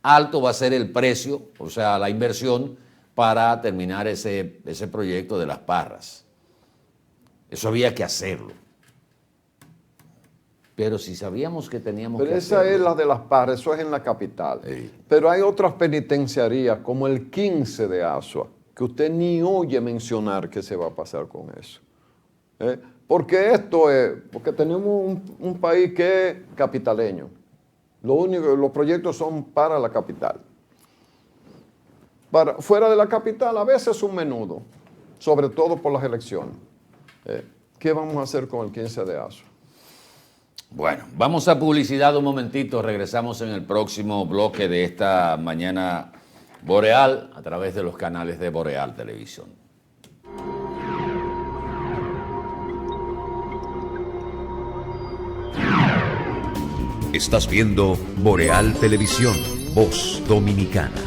alto va a ser el precio, o sea, la inversión para terminar ese proyecto de Las Parras. Eso había que hacerlo. Pero si sabíamos que teníamos que hacerlo. Pero esa es la de Las Parras, eso es en la capital. Sí. Pero hay otras penitenciarías, como el 15 de Asua, que usted ni oye mencionar qué se va a pasar con eso. Porque porque tenemos un país que es capitaleño. Los proyectos son para la capital. Fuera de la capital a veces es un menudo, sobre todo por las elecciones. ¿Qué vamos a hacer con el 15 de Asua? Bueno, vamos a publicidad un momentito, regresamos en el próximo bloque de esta mañana Boreal a través de los canales de Boreal Televisión. Estás viendo Boreal Televisión, Voz Dominicana.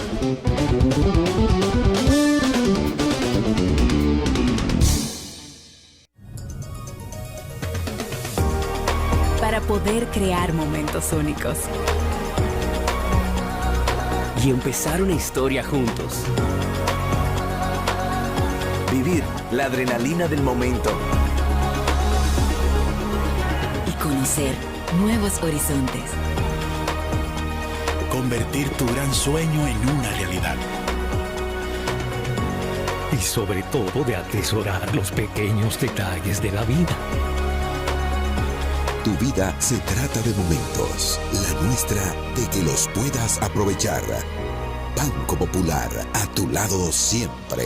Para poder crear momentos únicos. Y empezar una historia juntos. Vivir la adrenalina del momento. Y conocer nuevos horizontes. Convertir tu gran sueño en una realidad. Y sobre todo de atesorar los pequeños detalles de la vida. Tu vida se trata de momentos, la nuestra de que los puedas aprovechar. Banco Popular, a tu lado siempre.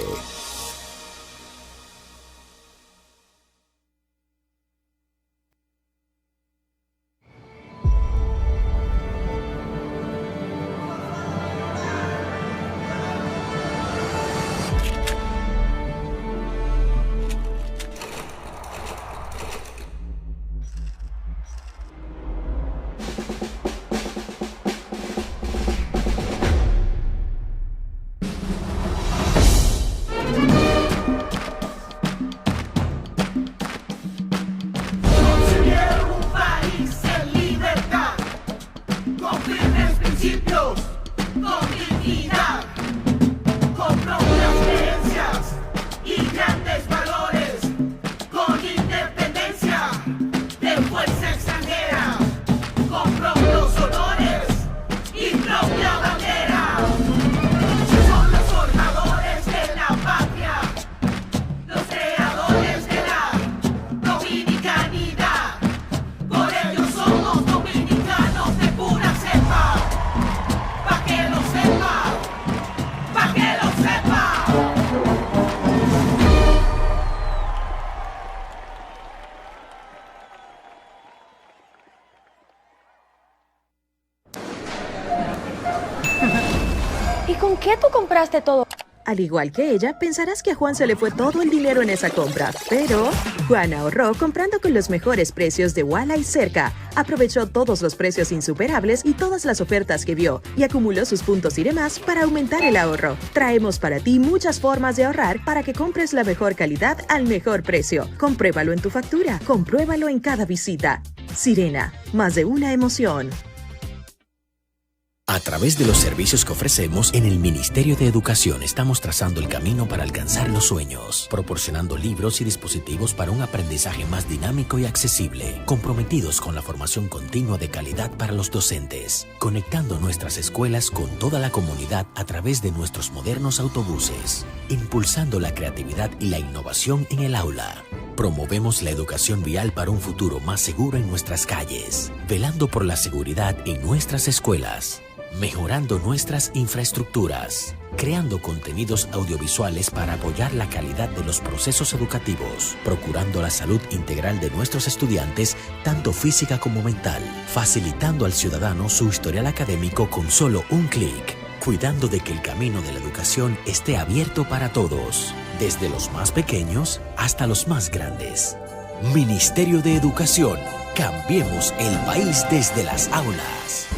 ¿Y con qué tú compraste todo? Al igual que ella, pensarás que a Juan se le fue todo el dinero en esa compra, pero Juan ahorró comprando con los mejores precios de Walla y Cerca. Aprovechó todos los precios insuperables y todas las ofertas que vio y acumuló sus puntos y demás para aumentar el ahorro. Traemos para ti muchas formas de ahorrar para que compres la mejor calidad al mejor precio. Compruébalo en tu factura, compruébalo en cada visita. Sirena, más de una emoción. A través de los servicios que ofrecemos en el Ministerio de Educación estamos trazando el camino para alcanzar los sueños, proporcionando libros y dispositivos para un aprendizaje más dinámico y accesible, comprometidos con la formación continua de calidad para los docentes, conectando nuestras escuelas con toda la comunidad a través de nuestros modernos autobuses, impulsando la creatividad y la innovación en el aula. Promovemos la educación vial para un futuro más seguro en nuestras calles, velando por la seguridad en nuestras escuelas, mejorando nuestras infraestructuras, creando contenidos audiovisuales para apoyar la calidad de los procesos educativos, procurando la salud integral de nuestros estudiantes, tanto física como mental, facilitando al ciudadano su historial académico con solo un clic, cuidando de que el camino de la educación esté abierto para todos, desde los más pequeños hasta los más grandes. Ministerio de Educación, cambiemos el país desde las aulas.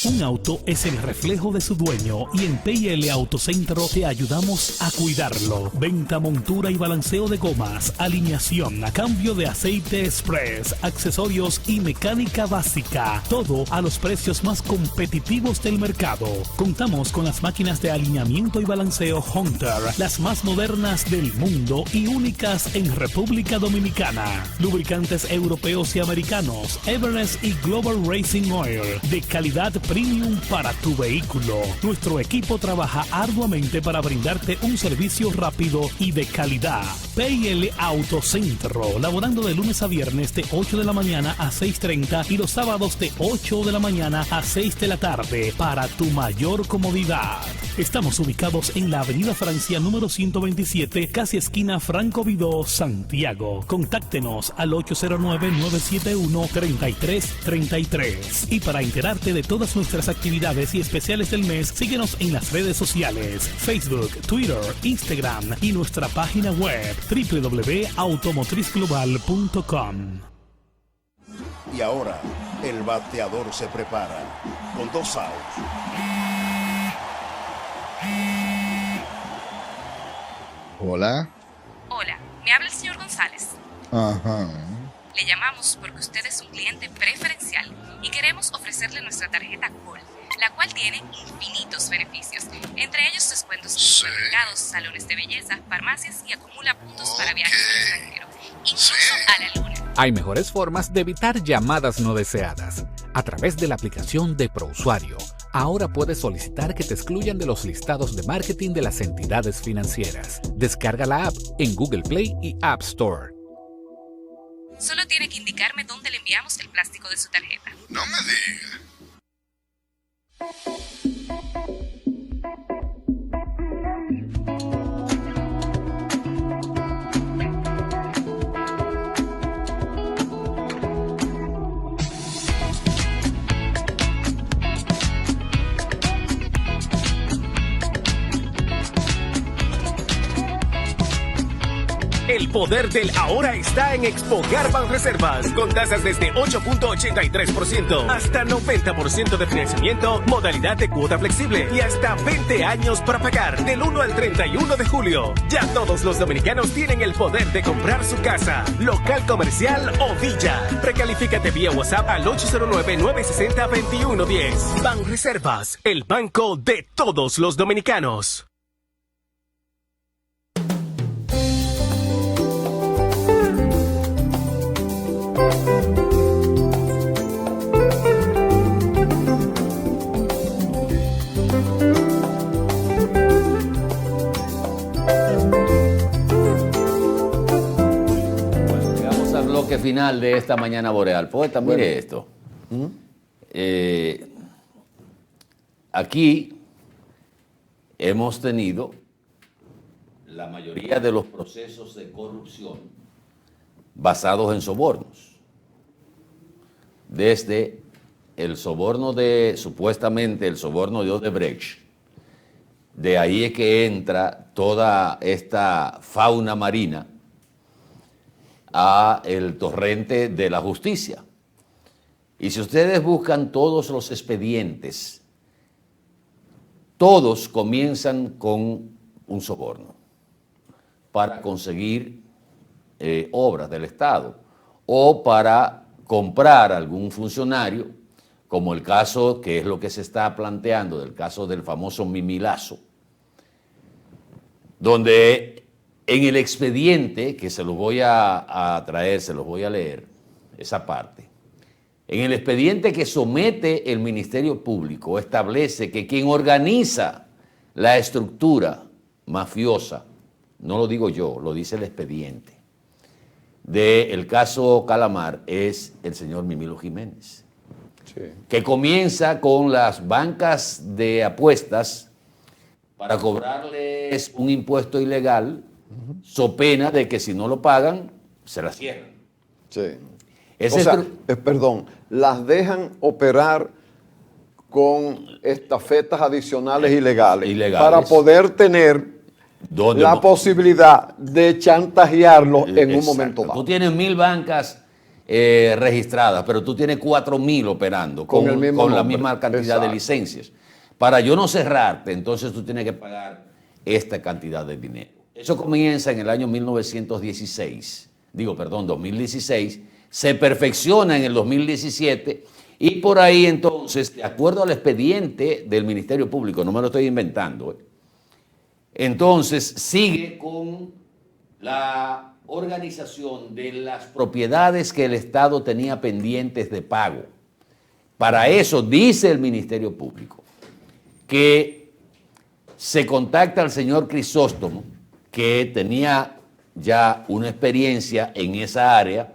Un auto es el reflejo de su dueño y en PL Autocentro te ayudamos a cuidarlo. Venta, montura y balanceo de gomas, alineación, cambio de aceite express, accesorios y mecánica básica. Todo a los precios más competitivos del mercado. Contamos con las máquinas de alineamiento y balanceo Hunter, las más modernas del mundo y únicas en República Dominicana. Lubricantes europeos y americanos, Everest y Global Racing Oil, de calidad premium para tu vehículo. Nuestro equipo trabaja arduamente para brindarte un servicio rápido y de calidad. PL Autocentro, laborando de lunes a viernes de 8 de la mañana a 6:30 y los sábados de 8 de la mañana a 6 de la tarde para tu mayor comodidad. Estamos ubicados en la Avenida Francia número 127, casi esquina Franco Vidó, Santiago. Contáctenos al 809-971-3333. Y para enterarte de todas nuestras actividades y especiales del mes, síguenos en las redes sociales, Facebook, Twitter, Instagram y nuestra página web www.automotrizglobal.com. Y ahora, el bateador se prepara con 2 outs. Hola. Hola, me habla el señor González. Ajá. Le llamamos porque usted es un cliente preferencial y queremos ofrecerle nuestra tarjeta Gold, la cual tiene infinitos beneficios, entre ellos descuentos en supermercados, salones de belleza, farmacias y acumula puntos para viajes al extranjero, incluso a la luna. Hay mejores formas de evitar llamadas no deseadas. A través de la aplicación de ProUsuario, ahora puedes solicitar que te excluyan de los listados de marketing de las entidades financieras. Descarga la app en Google Play y App Store. Solo tiene que indicarme dónde le enviamos el plástico de su tarjeta. No me diga. El poder del ahora está en Expogar Banreservas, con tasas desde 8.83%, hasta 90% de financiamiento, modalidad de cuota flexible y hasta 20 años para pagar del 1 al 31 de julio. Ya todos los dominicanos tienen el poder de comprar su casa, local comercial o villa. Precalifícate vía WhatsApp al 809-960-2110. Banreservas, el banco de todos los dominicanos. Bloque final de esta mañana boreal. Poeta, mire esto. Aquí hemos tenido la mayoría de los procesos de corrupción basados en sobornos. Desde el soborno supuestamente el soborno de Odebrecht, de ahí es que entra toda esta fauna marina a el torrente de la justicia. Y si ustedes buscan todos los expedientes, todos comienzan con un soborno para conseguir obras del Estado o para comprar algún funcionario, como el caso que es lo que se está planteando, del caso del famoso Mimilazo, donde en el expediente, que se los voy a traer, se los voy a leer, esa parte, en el expediente que somete el Ministerio Público establece que quien organiza la estructura mafiosa, no lo digo yo, lo dice el expediente, del caso Calamar es el señor Mimilo Jiménez, sí, que comienza con las bancas de apuestas para cobrarles un impuesto ilegal, so pena de que si no lo pagan, se la cierran. Sí. Perdón, las dejan operar con estafetas adicionales ilegales para poder tener la posibilidad de chantajearlo en un momento dado. Tú tienes 1000 bancas registradas, pero tú tienes 4000 operando con la misma cantidad de licencias. Para yo no cerrarte, entonces tú tienes que pagar esta cantidad de dinero. Eso comienza en el año 2016, se perfecciona en el 2017 y por ahí entonces, de acuerdo al expediente del Ministerio Público, no me lo estoy inventando, entonces sigue con la organización de las propiedades que el Estado tenía pendientes de pago. Para eso dice el Ministerio Público que se contacta al señor Crisóstomo, que tenía ya una experiencia en esa área,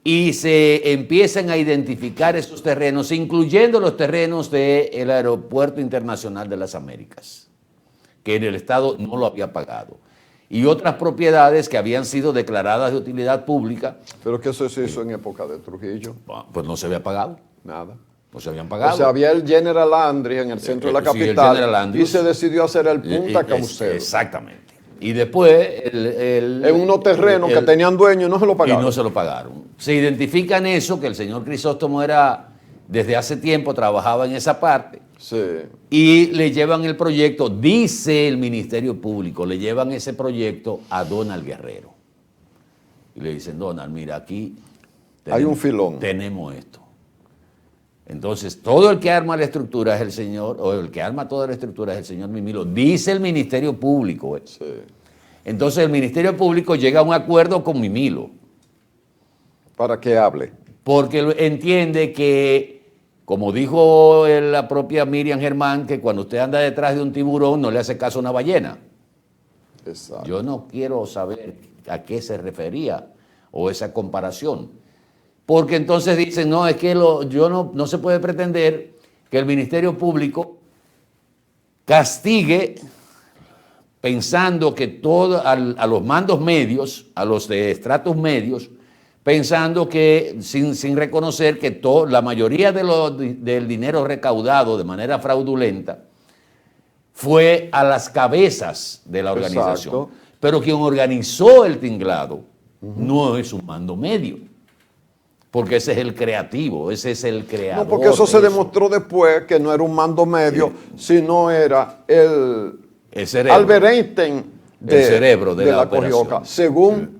y se empiezan a identificar esos terrenos, incluyendo los terrenos del Aeropuerto Internacional de las Américas, que en el Estado no lo había pagado, y otras propiedades que habían sido declaradas de utilidad pública. ¿Pero que eso se hizo en época de Trujillo? Pues no se había pagado. Nada. No se habían pagado. O sea, había el General Andrés en el centro de la capital y se decidió hacer el Punta Caucedo. Exactamente. Y después en unos terrenos que tenían dueños y no se lo pagaron. Y no se lo pagaron. Se identifican eso, que el señor Crisóstomo desde hace tiempo trabajaba en esa parte. Sí. Y le llevan el proyecto, dice el Ministerio Público, le llevan ese proyecto a Donald Guerrero. Y le dicen, Donald, mira, aquí hay un filón. Tenemos esto. Entonces, todo el que arma la estructura es el señor, o el que arma toda la estructura es el señor Mimilo, dice el Ministerio Público. Sí. Entonces, el Ministerio Público llega a un acuerdo con Mimilo. ¿Para que hable? Porque entiende que, como dijo la propia Miriam Germán, que cuando usted anda detrás de un tiburón no le hace caso a una ballena. Exacto. Yo no quiero saber a qué se refería o esa comparación. Porque entonces dicen, no, es que no se puede pretender que el Ministerio Público castigue pensando que a los mandos medios, a los de estratos medios, pensando que sin reconocer que la mayoría del dinero recaudado de manera fraudulenta fue a las cabezas de la organización. Exacto. Pero quien organizó el tinglado no es un mando medio. Porque ese es el creativo, ese es el creador. No, porque eso se demostró después que no era un mando medio, sino era el cerebro, Albert Einstein el cerebro de la Corioca, según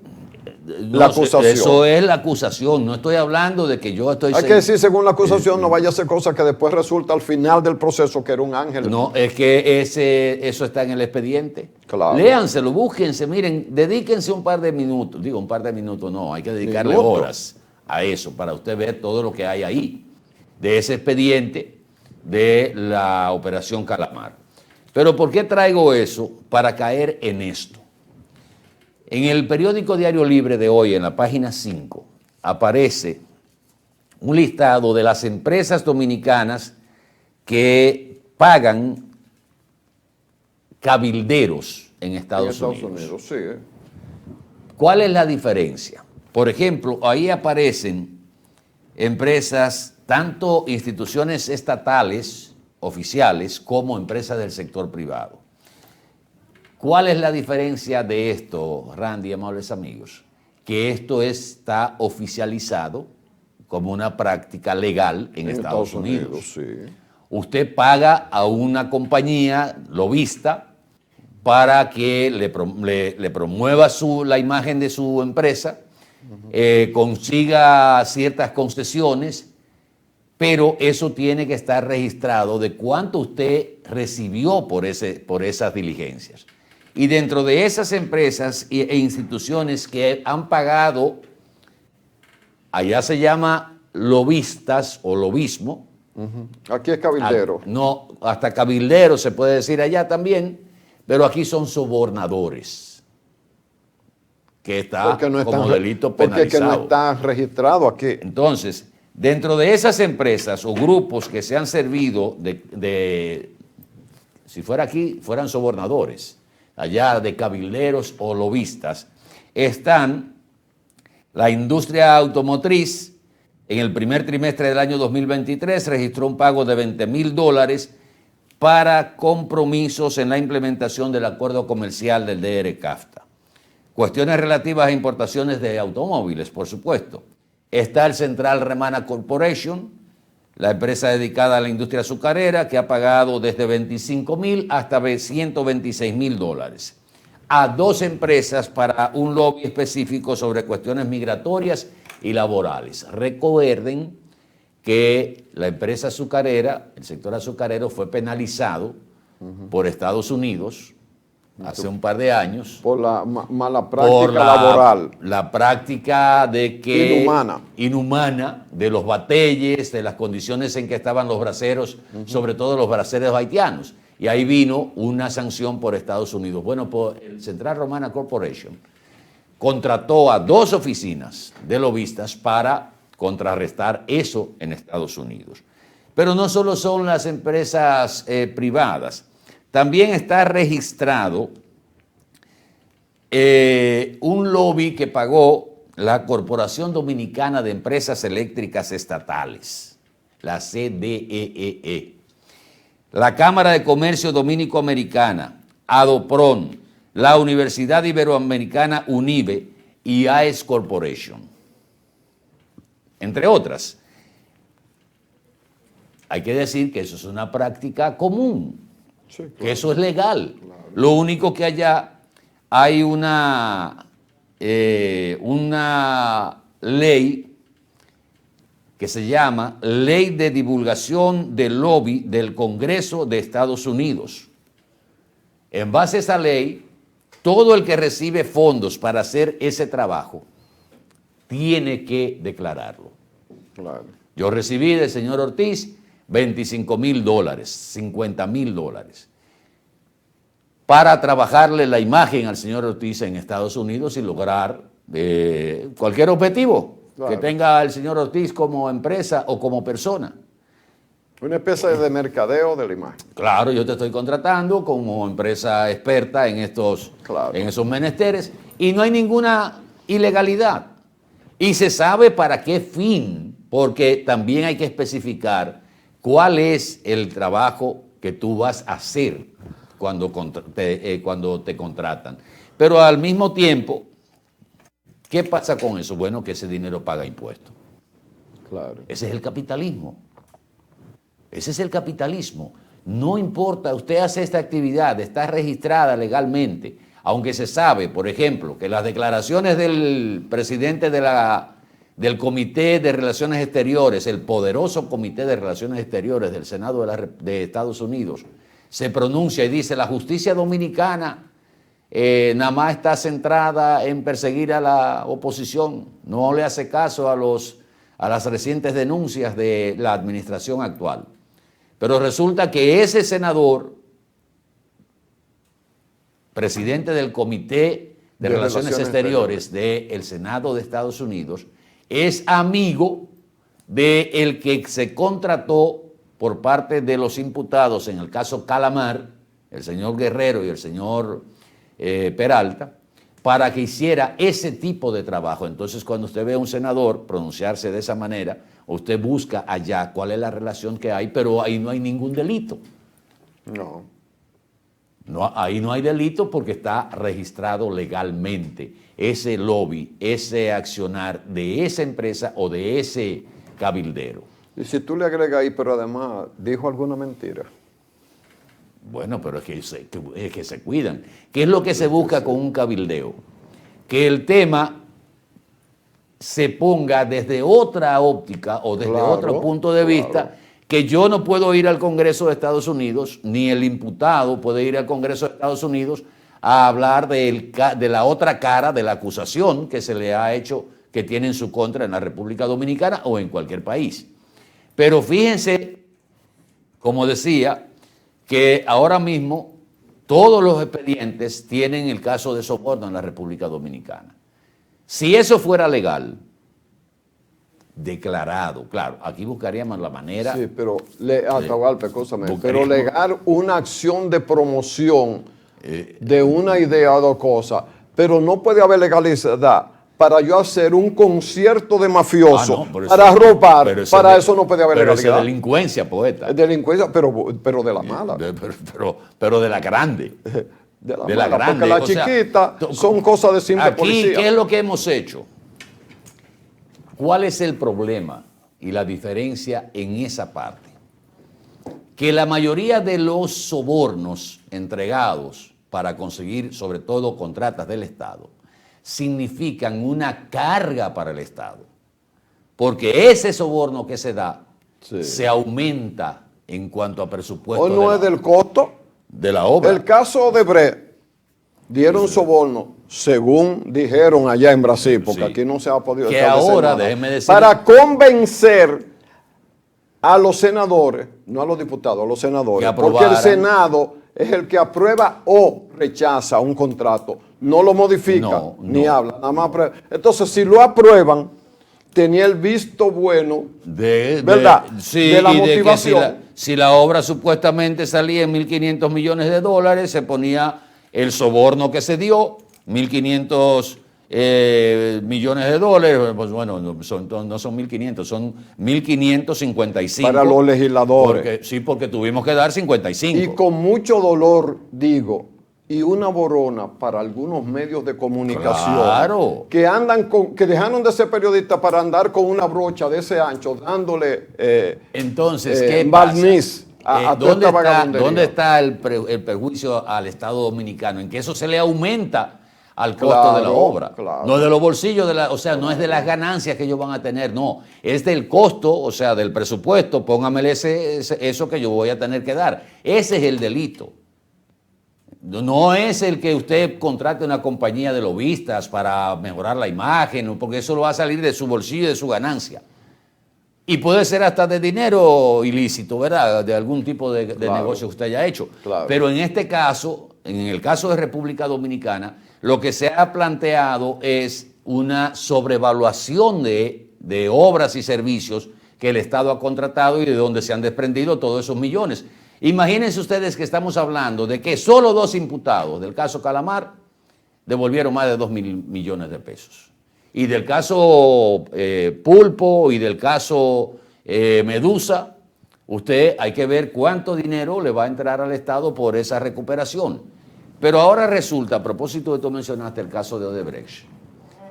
la acusación. Eso es la acusación, no estoy hablando de que yo estoy... Hay que decir según la acusación, no vaya a ser cosa que después resulta al final del proceso que era un ángel. No, es que eso está en el expediente. Claro. Léanselo, búsquense, miren, dedíquense un par de minutos, un par de minutos no, hay que dedicarle horas a eso, para usted ver todo lo que hay ahí, de ese expediente de la Operación Calamar. Pero ¿por qué traigo eso? Para caer en esto. En el periódico Diario Libre de hoy, en la página 5, aparece un listado de las empresas dominicanas que pagan cabilderos en Estados Unidos. Sí. ¿Cuál es la diferencia? Por ejemplo, ahí aparecen empresas tanto instituciones estatales, oficiales, como empresas del sector privado. ¿Cuál es la diferencia de esto, Randy, amables amigos? Que esto está oficializado como una práctica legal en Estados Unidos. Sí. Usted paga a una compañía lobista para que le promueva la imagen de su empresa, consiga ciertas concesiones, pero eso tiene que estar registrado de cuánto usted recibió por esas diligencias. Y dentro de esas empresas e instituciones que han pagado, allá se llama lobistas o lobismo. Aquí es cabildero. No, hasta cabildero se puede decir allá también, pero aquí son sobornadores, que está como delito penalizado. Porque no está registrado aquí. Entonces, dentro de esas empresas o grupos que se han servido si fuera aquí, fueran sobornadores, allá de cabilderos o lobistas, están la industria automotriz. En el primer trimestre del año 2023 registró un pago de $20,000 para compromisos en la implementación del acuerdo comercial del DR-CAFTA. Cuestiones relativas a importaciones de automóviles, por supuesto. Está el Central Romana Corporation, la empresa dedicada a la industria azucarera, que ha pagado desde $25,000 hasta $126,000 a 2 empresas para un lobby específico sobre cuestiones migratorias y laborales. Recuerden que la empresa azucarera, el sector azucarero, fue penalizado por Estados Unidos hace un par de años. Por la mala práctica laboral. La práctica de que inhumana de los batelles, de las condiciones en que estaban los braceros, sobre todo los braceros haitianos. Y ahí vino una sanción por Estados Unidos. Bueno, por el Central Romana Corporation contrató a 2 oficinas de lobistas para contrarrestar eso en Estados Unidos. Pero no solo son las empresas privadas, también está registrado un lobby que pagó la Corporación Dominicana de Empresas Eléctricas Estatales, la CDEE, la Cámara de Comercio Dominico-Americana, Adopron, la Universidad Iberoamericana UNIBE y AES Corporation, entre otras. Hay que decir que eso es una práctica común, sí, claro, que eso es legal. Claro. Lo único que allá hay una ley que se llama Ley de Divulgación del Lobby del Congreso de Estados Unidos. En base a esa ley, todo el que recibe fondos para hacer ese trabajo tiene que declararlo. Claro. Yo recibí del señor Ortiz $25,000, $50,000 para trabajarle la imagen al señor Ortiz en Estados Unidos y lograr cualquier objetivo que tenga el señor Ortiz como empresa o como persona. Una especie de mercadeo de la imagen. Claro, yo te estoy contratando como empresa experta en esos menesteres y no hay ninguna ilegalidad. Y se sabe para qué fin, porque también hay que especificar cuál es el trabajo que tú vas a hacer cuando te contratan. Pero al mismo tiempo, ¿qué pasa con eso? Bueno, que ese dinero paga impuestos. Claro. Ese es el capitalismo. Ese es el capitalismo. No importa, usted hace esta actividad, está registrada legalmente, aunque se sabe, por ejemplo, que las declaraciones del presidente del Comité de Relaciones Exteriores, el poderoso Comité de Relaciones Exteriores del Senado de Estados Unidos, se pronuncia y dice: la justicia dominicana nada más está centrada en perseguir a la oposición, no le hace caso a las recientes denuncias de la administración actual. Pero resulta que ese senador, presidente del Comité de Relaciones Exteriores del Senado de Estados Unidos, es amigo del que se contrató por parte de los imputados en el caso Calamar, el señor Guerrero y el señor Peralta, para que hiciera ese tipo de trabajo. Entonces, cuando usted ve a un senador pronunciarse de esa manera, usted busca allá cuál es la relación que hay, pero ahí no hay ningún delito. No, ahí no hay delito porque está registrado legalmente ese lobby, ese accionar de esa empresa o de ese cabildero. Y si tú le agregas ahí, pero además dijo alguna mentira. Bueno, pero es que se cuidan. ¿Qué es lo que se busca con un cabildeo? Que el tema se ponga desde otra óptica o desde otro punto de vista, que yo no puedo ir al Congreso de Estados Unidos, ni el imputado puede ir al Congreso de Estados Unidos a hablar de la otra cara de la acusación que se le ha hecho, que tiene en su contra en la República Dominicana o en cualquier país. Pero fíjense, como decía, que ahora mismo todos los expedientes tienen el caso de soborno en la República Dominicana. Si eso fuera legal, declarado, claro, aquí buscaríamos la manera... Sí, pero, pero legal una acción de promoción de una idea o dos cosas, pero no puede haber legalidad para yo hacer un concierto de mafioso, para robar, para eso no puede haber legalidad. Pero es delincuencia, poeta. Es delincuencia, pero de la mala. Pero de la grande. De la grande. Porque la chiquita son cosas de simple policía. Aquí, ¿qué es lo que hemos hecho? ¿Cuál es el problema y la diferencia en esa parte? Que la mayoría de los sobornos entregados para conseguir, sobre todo, contratas del Estado, significan una carga para el Estado. Porque ese soborno que se da se aumenta en cuanto a presupuesto. ¿O no es del costo? De la obra. El caso de Brecht, dieron soborno, según dijeron allá en Brasil, porque aquí no se ha podido que ahora, déjeme decir, para convencer a los senadores, no a los diputados, a los senadores, porque el Senado es el que aprueba o rechaza un contrato, no lo modifica, ni habla, nada más aprueba. Entonces, si lo aprueban, tenía el visto bueno, ¿verdad? De la motivación. Si la obra supuestamente salía en 1.500 millones de dólares, se ponía el soborno que se dio, 1.500 millones de dólares, pues bueno, no son 1.500, son 1.555. Para los legisladores. Porque tuvimos que dar 55. Y con mucho dolor digo, y una borona para algunos medios de comunicación, claro, que dejaron de ser periodistas para andar con una brocha de ese ancho, dándole entonces, ¿qué barniz a ¿dónde está el perjuicio al Estado Dominicano? En que eso se le aumenta al costo de la obra. Claro. No de los bolsillos, no es de las ganancias que ellos van a tener, no. Es del costo, o sea, del presupuesto, póngamele eso que yo voy a tener que dar. Ese es el delito. No es el que usted contrate una compañía de lobistas para mejorar la imagen, porque eso lo va a salir de su bolsillo y de su ganancia. Y puede ser hasta de dinero ilícito, ¿verdad? De algún tipo de negocio que usted haya hecho. Claro. Pero en este caso, en el caso de República Dominicana, lo que se ha planteado es una sobrevaluación de obras y servicios que el Estado ha contratado y de donde se han desprendido todos esos millones. Imagínense ustedes que estamos hablando de que solo 2 imputados del caso Calamar devolvieron más de 2.000 millones de pesos. Y del caso Pulpo y del caso Medusa, usted hay que ver cuánto dinero le va a entrar al Estado por esa recuperación. Pero ahora resulta, a propósito de tú mencionaste el caso de Odebrecht,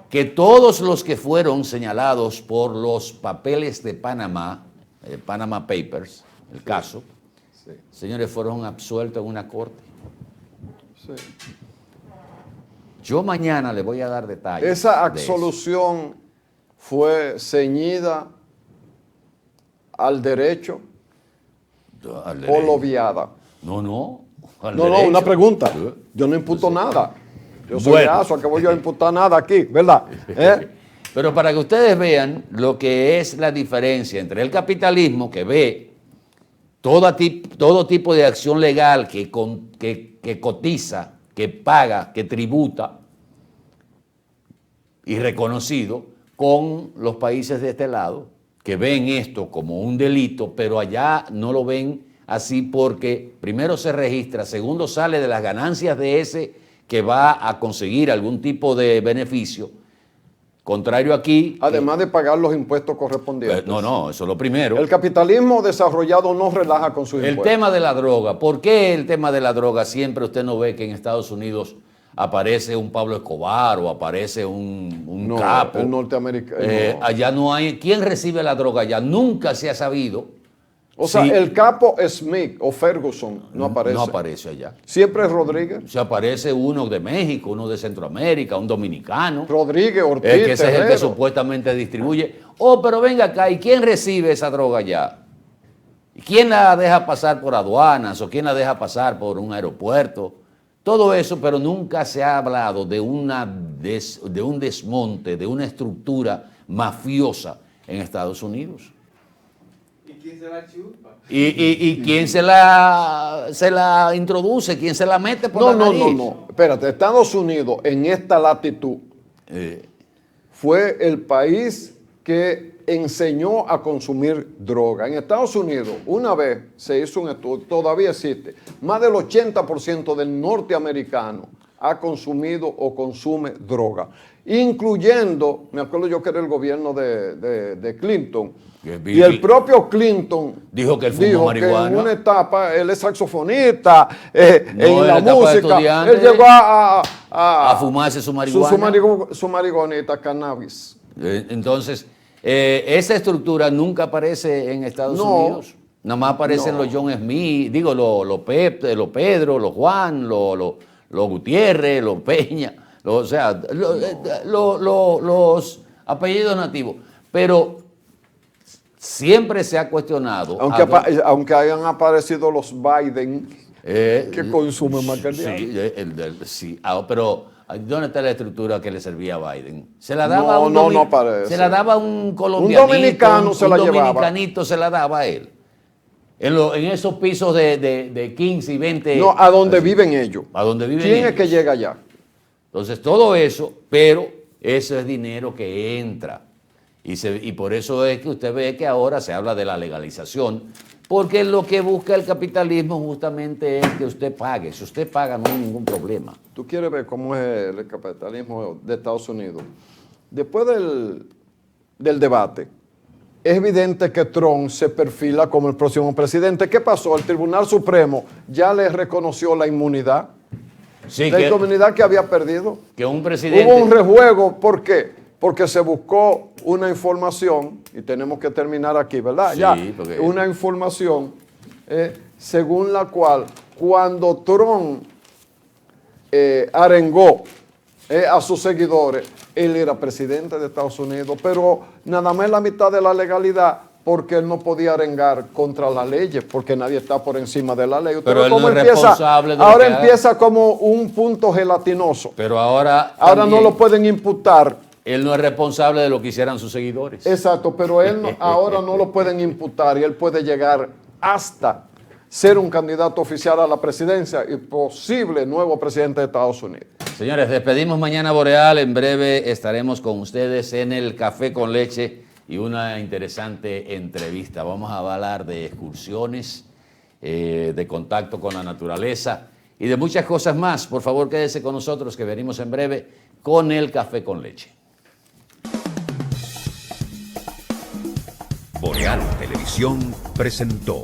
que todos los que fueron señalados por los papeles de Panamá, Panama Papers, el caso, señores, fueron absueltos en una corte. Sí. Yo mañana le voy a dar detalles. Esa absolución fue ceñida al derecho o lobiada. No. Una pregunta. Yo no imputo nada. Yo soy de ASO, ¿a qué voy yo a imputar nada aquí? ¿Verdad? Pero para que ustedes vean lo que es la diferencia entre el capitalismo, que ve todo tipo de acción legal que cotiza, que paga, que tributa y reconocido, con los países de este lado, que ven esto como un delito, pero allá no lo ven así porque primero se registra, segundo sale de las ganancias de ese que va a conseguir algún tipo de beneficio. Contrario aquí... Además de pagar los impuestos correspondientes. No, eso es lo primero. El capitalismo desarrollado no relaja con sus impuestos. El tema de la droga. ¿Por qué el tema de la droga siempre usted no ve que en Estados Unidos aparece un Pablo Escobar o aparece un capo? El norteamericano. Allá no hay... ¿Quién recibe la droga allá? Nunca se ha sabido. O sea, el capo Smith o Ferguson no aparece. No aparece allá. Siempre es Rodríguez. Se aparece uno de México, uno de Centroamérica, un dominicano. Rodríguez, Ortiz, que ese Terrero. es el que supuestamente distribuye. Pero venga acá, ¿y quién recibe esa droga allá? ¿Y quién la deja pasar por aduanas o quién la deja pasar por un aeropuerto? Todo eso, pero nunca se ha hablado de un desmonte, de una estructura mafiosa en Estados Unidos. ¿Quién se la chupa? ¿Y quién se la introduce? ¿Quién se la mete por la nariz? No. Espérate, Estados Unidos en esta latitud fue el país que enseñó a consumir droga. En Estados Unidos, una vez se hizo un estudio, todavía existe, más del 80% del norteamericano ha consumido o consume droga, incluyendo, me acuerdo yo que era el gobierno de Clinton, y el propio Clinton dijo que él fumó marihuana. Que en una etapa, él es saxofonista, en la música, él llegó a fumarse su marihuana. Su marihuanita, cannabis. Entonces, esa estructura nunca aparece en Estados Unidos. Nada más aparecen los John Smith, digo, los Pedro, los Juan, los Gutiérrez, los Peña, los apellidos nativos. Pero siempre se ha cuestionado. Aunque hayan aparecido los Biden, que consumen más que el diablo. Sí, pero ¿dónde está la estructura que le servía a Biden? Se la daba a un parece. Se la daba a un colombianito, un dominicano se la llevaba. Dominicanito se la daba a él. En esos pisos de 15 y 20. No, a donde viven ellos. A donde viven ¿Quién ellos? es que llega allá? Entonces, todo eso, pero eso es dinero que entra. Y por eso es que usted ve que ahora se habla de la legalización, porque lo que busca el capitalismo justamente es que usted pague. Si usted paga, no hay ningún problema. Tú quieres ver cómo es el capitalismo de Estados Unidos. Después del debate, es evidente que Trump se perfila como el próximo presidente. ¿Qué pasó? El Tribunal Supremo ya le reconoció la inmunidad. Sí, la inmunidad que había perdido. Que un presidente... Hubo un rejuego. ¿Por qué? Porque se buscó una información, y tenemos que terminar aquí, ¿verdad? Sí, ya, una información según la cual cuando Trump arengó a sus seguidores, él era presidente de Estados Unidos, pero nada más la mitad de la legalidad, porque él no podía arengar contra las leyes, porque nadie está por encima de la ley. Pero él no es responsable de ahora empieza como un punto gelatinoso. Pero ahora no lo pueden imputar. Él no es responsable de lo que hicieran sus seguidores. Exacto, pero él ahora no lo pueden imputar y él puede llegar hasta ser un candidato oficial a la presidencia y posible nuevo presidente de Estados Unidos. Señores, despedimos Mañana Boreal. En breve estaremos con ustedes en el Café con Leche y una interesante entrevista. Vamos a hablar de excursiones, de contacto con la naturaleza y de muchas cosas más. Por favor, quédese con nosotros que venimos en breve con el Café con Leche. Boreal Televisión presentó.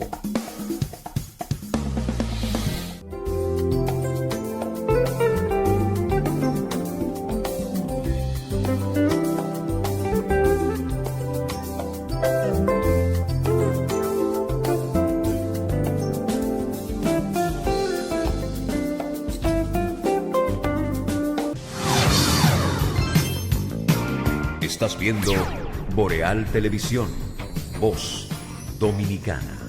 Estás viendo Boreal Televisión, voz dominicana.